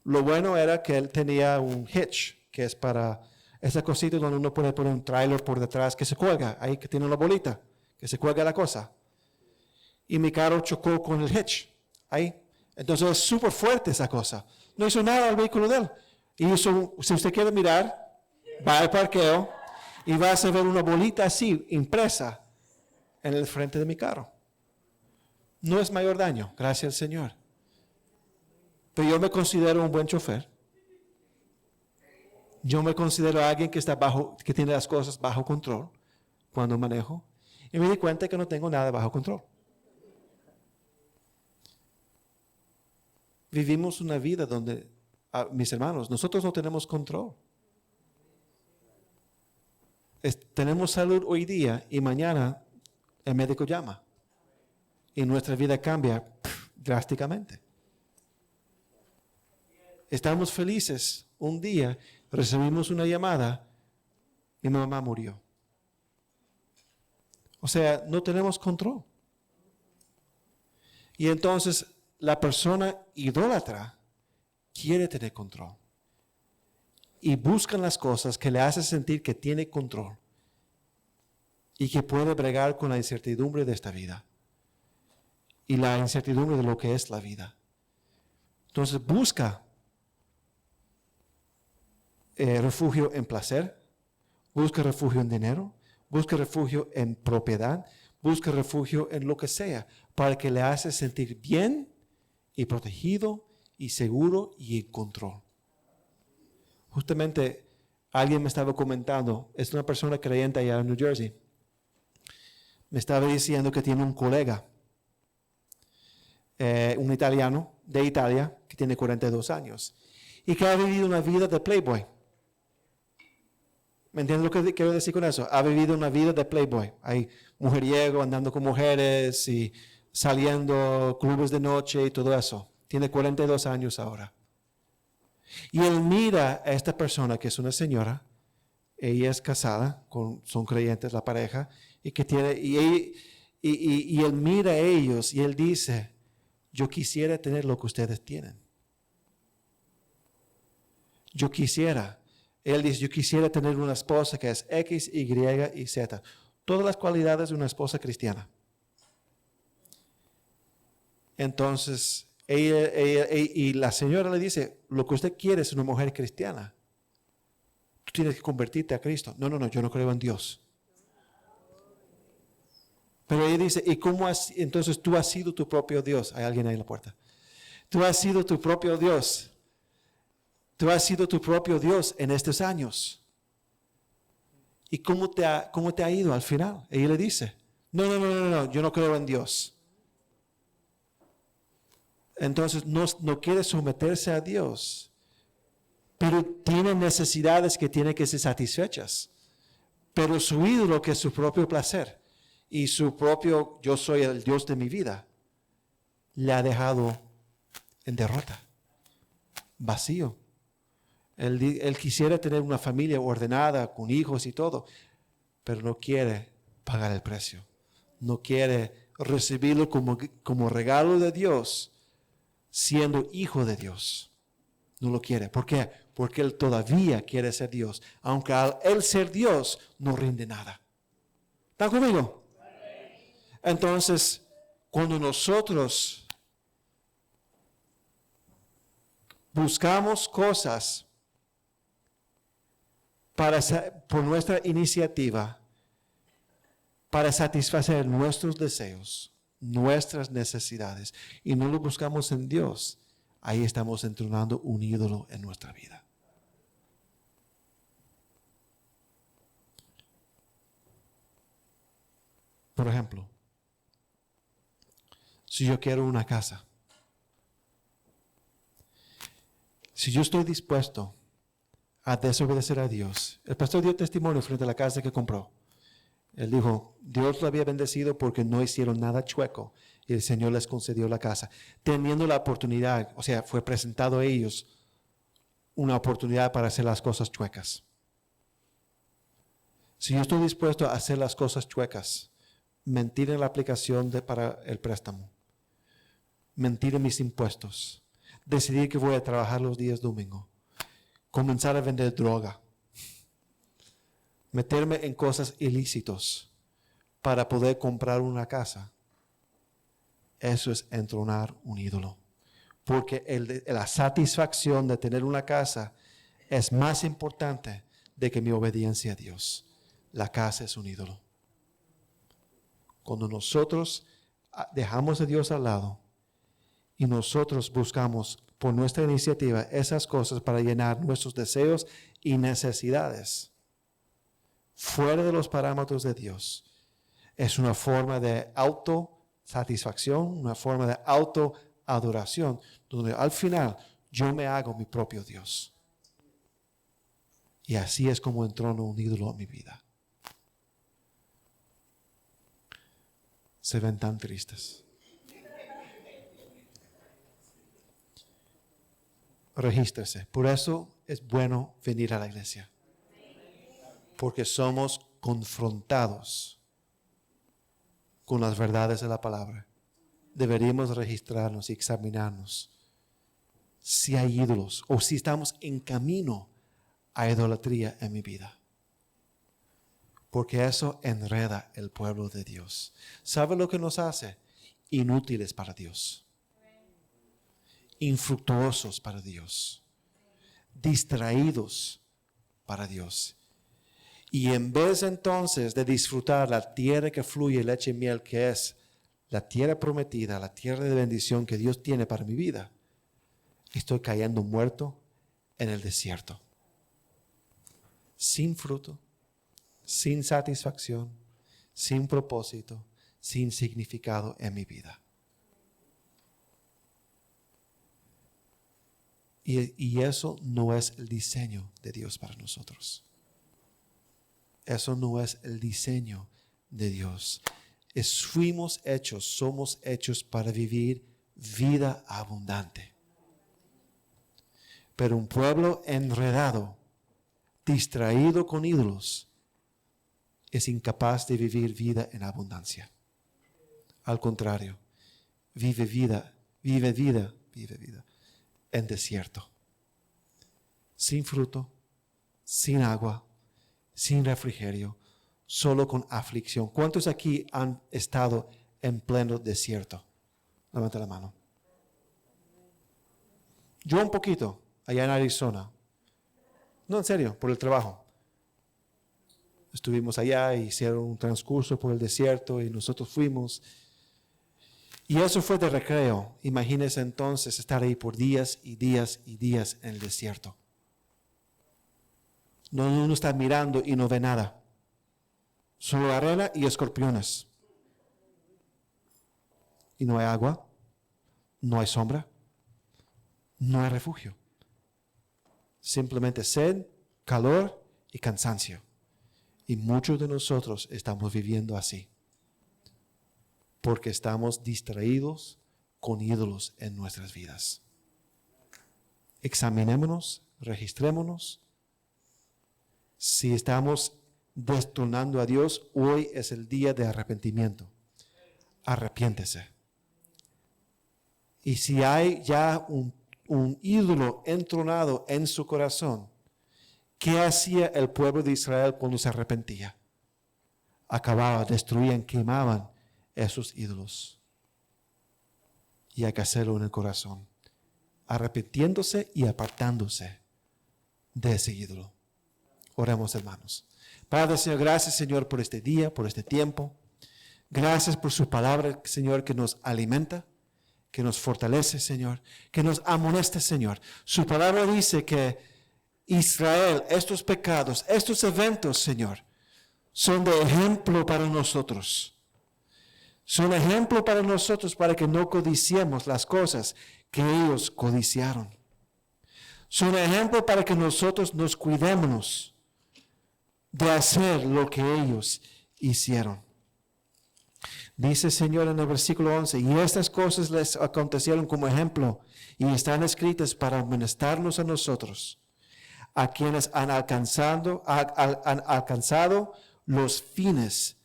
Lo bueno era que él tenía un hitch, que es para esa cosita donde uno puede poner un trailer por detrás que se cuelga, ahí que tiene una bolita, que se cuelga la cosa. Y mi carro chocó con el hitch, ahí. Entonces es súper fuerte esa cosa. No hizo nada al vehículo de él. Y si usted quiere mirar, va al parqueo y vas a ver una bolita así, impresa en el frente de mi carro. No es mayor daño, gracias al Señor. Pero yo me considero un buen chofer. Yo me considero alguien que que tiene las cosas bajo control cuando manejo. Y me di cuenta que no tengo nada bajo control. Vivimos una vida donde, mis hermanos, nosotros no tenemos control. Tenemos salud hoy día y mañana el médico llama. Y nuestra vida cambia drásticamente. Estamos felices. Un día recibimos una llamada y mi mamá murió. O sea, no tenemos control. Y entonces la persona idólatra quiere tener control. Y buscan las cosas que le hacen sentir que tiene control. Y que puede bregar con la incertidumbre de esta vida. Y la incertidumbre de lo que es la vida. Entonces busca refugio en placer. Busca refugio en dinero. Busca refugio en propiedad. Busca refugio en lo que sea. Para que le hace sentir bien y protegido y seguro y en control. Justamente alguien me estaba comentando, es una persona creyente allá en New Jersey, me estaba diciendo que tiene un colega, un italiano de Italia, que tiene 42 años, y que ha vivido una vida de playboy. ¿Me entiendes lo que quiero decir con eso? Ha vivido una vida de playboy. Hay mujeriego, andando con mujeres y saliendo clubes de noche y todo eso. Tiene 42 años ahora. Y él mira a esta persona que es una señora, ella es casada, son creyentes la pareja, y que tiene, y él mira a ellos y él dice, yo quisiera tener lo que ustedes tienen. Él dice, yo quisiera tener una esposa que es X, Y y Z. Todas las cualidades de una esposa cristiana. Entonces, y la señora le dice, lo que usted quiere es una mujer cristiana. Tú tienes que convertirte a Cristo. No, yo no creo en Dios. Pero ella dice, ¿y cómo entonces tú has sido tu propio Dios? Hay alguien ahí en la puerta. Tú has sido tu propio Dios. Tú has sido tu propio Dios en estos años. ¿Y cómo te ha ido al final? Ella le dice, no, yo no creo en Dios. Entonces no quiere someterse a Dios, pero tiene necesidades que tienen que ser satisfechas. Pero su ídolo, que es su propio placer y su propio yo soy el Dios de mi vida, le ha dejado en derrota, vacío. Él quisiera tener una familia ordenada, con hijos y todo, pero no quiere pagar el precio. No quiere recibirlo como regalo de Dios, siendo hijo de Dios. No lo quiere. ¿Por qué? Porque él todavía quiere ser Dios. Aunque al él ser Dios, no rinde nada. ¿Están conmigo? Entonces, cuando nosotros buscamos cosas por nuestra iniciativa, para satisfacer nuestros deseos, nuestras necesidades, y no lo buscamos en Dios, ahí estamos entronando un ídolo en nuestra vida. Por ejemplo, si yo quiero una casa, si yo estoy dispuesto a desobedecer a Dios, el pastor dio testimonio frente a la casa que compró. Él dijo, Dios lo había bendecido porque no hicieron nada chueco y el Señor les concedió la casa, teniendo la oportunidad, o sea, fue presentado a ellos una oportunidad para hacer las cosas chuecas. Si yo estoy dispuesto a hacer las cosas chuecas, mentir en la aplicación para el préstamo, mentir en mis impuestos, decidir que voy a trabajar los días domingo, comenzar a vender droga, meterme en cosas ilícitos para poder comprar una casa, eso es entronar un ídolo. Porque la satisfacción de tener una casa es más importante de que mi obediencia a Dios. La casa es un ídolo. Cuando nosotros dejamos a Dios al lado y nosotros buscamos por nuestra iniciativa esas cosas para llenar nuestros deseos y necesidades fuera de los parámetros de Dios, es una forma de autosatisfacción, una forma de autoadoración, donde al final yo me hago mi propio Dios. Y así es como entrono un ídolo en mi vida. Se ven tan tristes. Regístrese. Por eso es bueno venir a la iglesia. Porque somos confrontados con las verdades de la palabra. Deberíamos registrarnos y examinarnos si hay ídolos o si estamos en camino a idolatría en mi vida. Porque eso enreda el pueblo de Dios. ¿Sabe lo que nos hace? Inútiles para Dios. Infructuosos para Dios. Distraídos para Dios. Y en vez entonces de disfrutar la tierra que fluye leche y miel, que es la tierra prometida, la tierra de bendición que Dios tiene para mi vida, estoy cayendo muerto en el desierto. Sin fruto, sin satisfacción, sin propósito, sin significado en mi vida. Y eso no es el diseño de Dios para nosotros. Eso no es el diseño de Dios. Somos hechos para vivir vida abundante. Pero un pueblo enredado, distraído con ídolos, es incapaz de vivir vida en abundancia. Al contrario, vive vida en desierto. Sin fruto, sin agua, sin refrigerio, solo con aflicción. ¿Cuántos aquí han estado en pleno desierto? Levanta la mano. Yo un poquito, allá en Arizona. No, en serio, por el trabajo. Estuvimos allá y hicieron un transcurso por el desierto y nosotros fuimos. Y eso fue de recreo. Imagínense entonces estar ahí por días y días y días en el desierto. Uno está mirando y no ve nada. Solo arena y escorpiones. Y no hay agua, no hay sombra, no hay refugio. Simplemente sed, calor y cansancio. Y muchos de nosotros estamos viviendo así. Porque estamos distraídos con ídolos en nuestras vidas. Examinémonos, registrémonos. Si estamos destronando a Dios, hoy es el día de arrepentimiento. Arrepiéntese. Y si hay ya un ídolo entronado en su corazón, ¿qué hacía el pueblo de Israel cuando se arrepentía? Acababan, destruían, quemaban esos ídolos. Y hay que hacerlo en el corazón, arrepintiéndose y apartándose de ese ídolo. Oremos, hermanos. Padre, Señor, gracias, Señor, por este día, por este tiempo. Gracias por su palabra, Señor, que nos alimenta, que nos fortalece, Señor, que nos amonesta, Señor. Su palabra dice que Israel, estos pecados, estos eventos, Señor, son de ejemplo para nosotros. Son ejemplo para nosotros para que no codiciemos las cosas que ellos codiciaron. Son ejemplo para que nosotros nos cuidemos de hacer lo que ellos hicieron. Dice el Señor en el versículo 11, y estas cosas les acontecieron como ejemplo y están escritas para amonestarnos a nosotros, a quienes han alcanzado los fines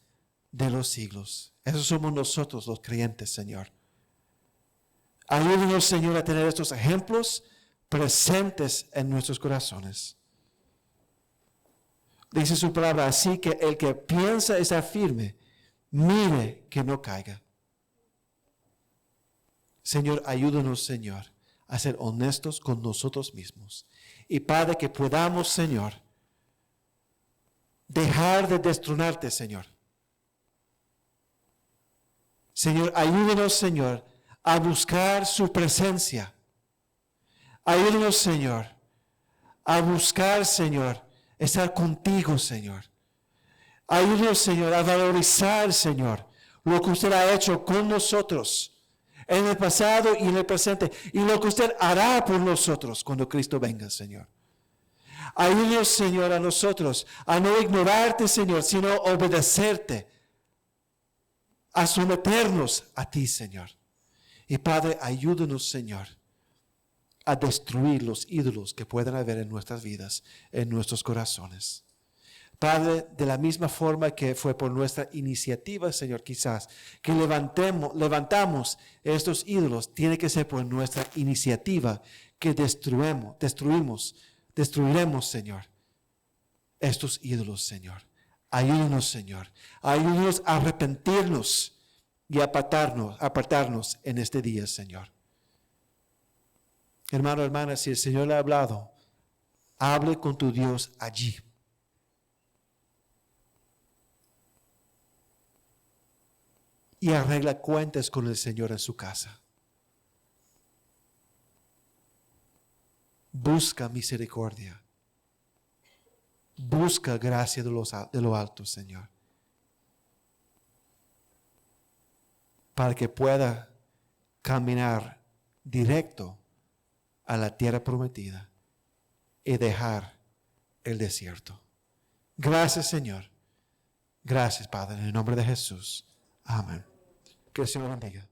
de los siglos. Esos somos nosotros los creyentes, Señor. Ayúdenos, Señor, a tener estos ejemplos presentes en nuestros corazones. Dice su palabra, así que el que piensa estar firme, mire que no caiga. Señor, ayúdanos, Señor, a ser honestos con nosotros mismos. Y Padre, que podamos, Señor, dejar de destronarte, Señor. Señor, ayúdanos, Señor, a buscar su presencia. Ayúdanos, Señor, a buscar, Señor, estar contigo, Señor. Ayúdanos, Señor, a valorizar, Señor, lo que usted ha hecho con nosotros en el pasado y en el presente, y lo que usted hará por nosotros cuando Cristo venga, Señor. Ayúdanos, Señor, a nosotros a no ignorarte, Señor, sino obedecerte, a someternos a ti, Señor. Y Padre, ayúdanos, Señor, a destruir los ídolos que puedan haber en nuestras vidas, en nuestros corazones. Padre, de la misma forma que fue por nuestra iniciativa, Señor, quizás, que levantamos estos ídolos, tiene que ser por nuestra iniciativa que destruiremos, Señor, estos ídolos, Señor. Ayúdanos, Señor. Ayúdanos a arrepentirnos y apartarnos en este día, Señor. Hermano, hermana, si el Señor le ha hablado, hable con tu Dios allí. Y arregla cuentas con el Señor en su casa. Busca misericordia. Busca gracia de lo alto, Señor. Para que pueda caminar directo a la tierra prometida y dejar el desierto. Gracias, Señor. Gracias, Padre, en el nombre de Jesús. Amén. Que el Señor bendiga.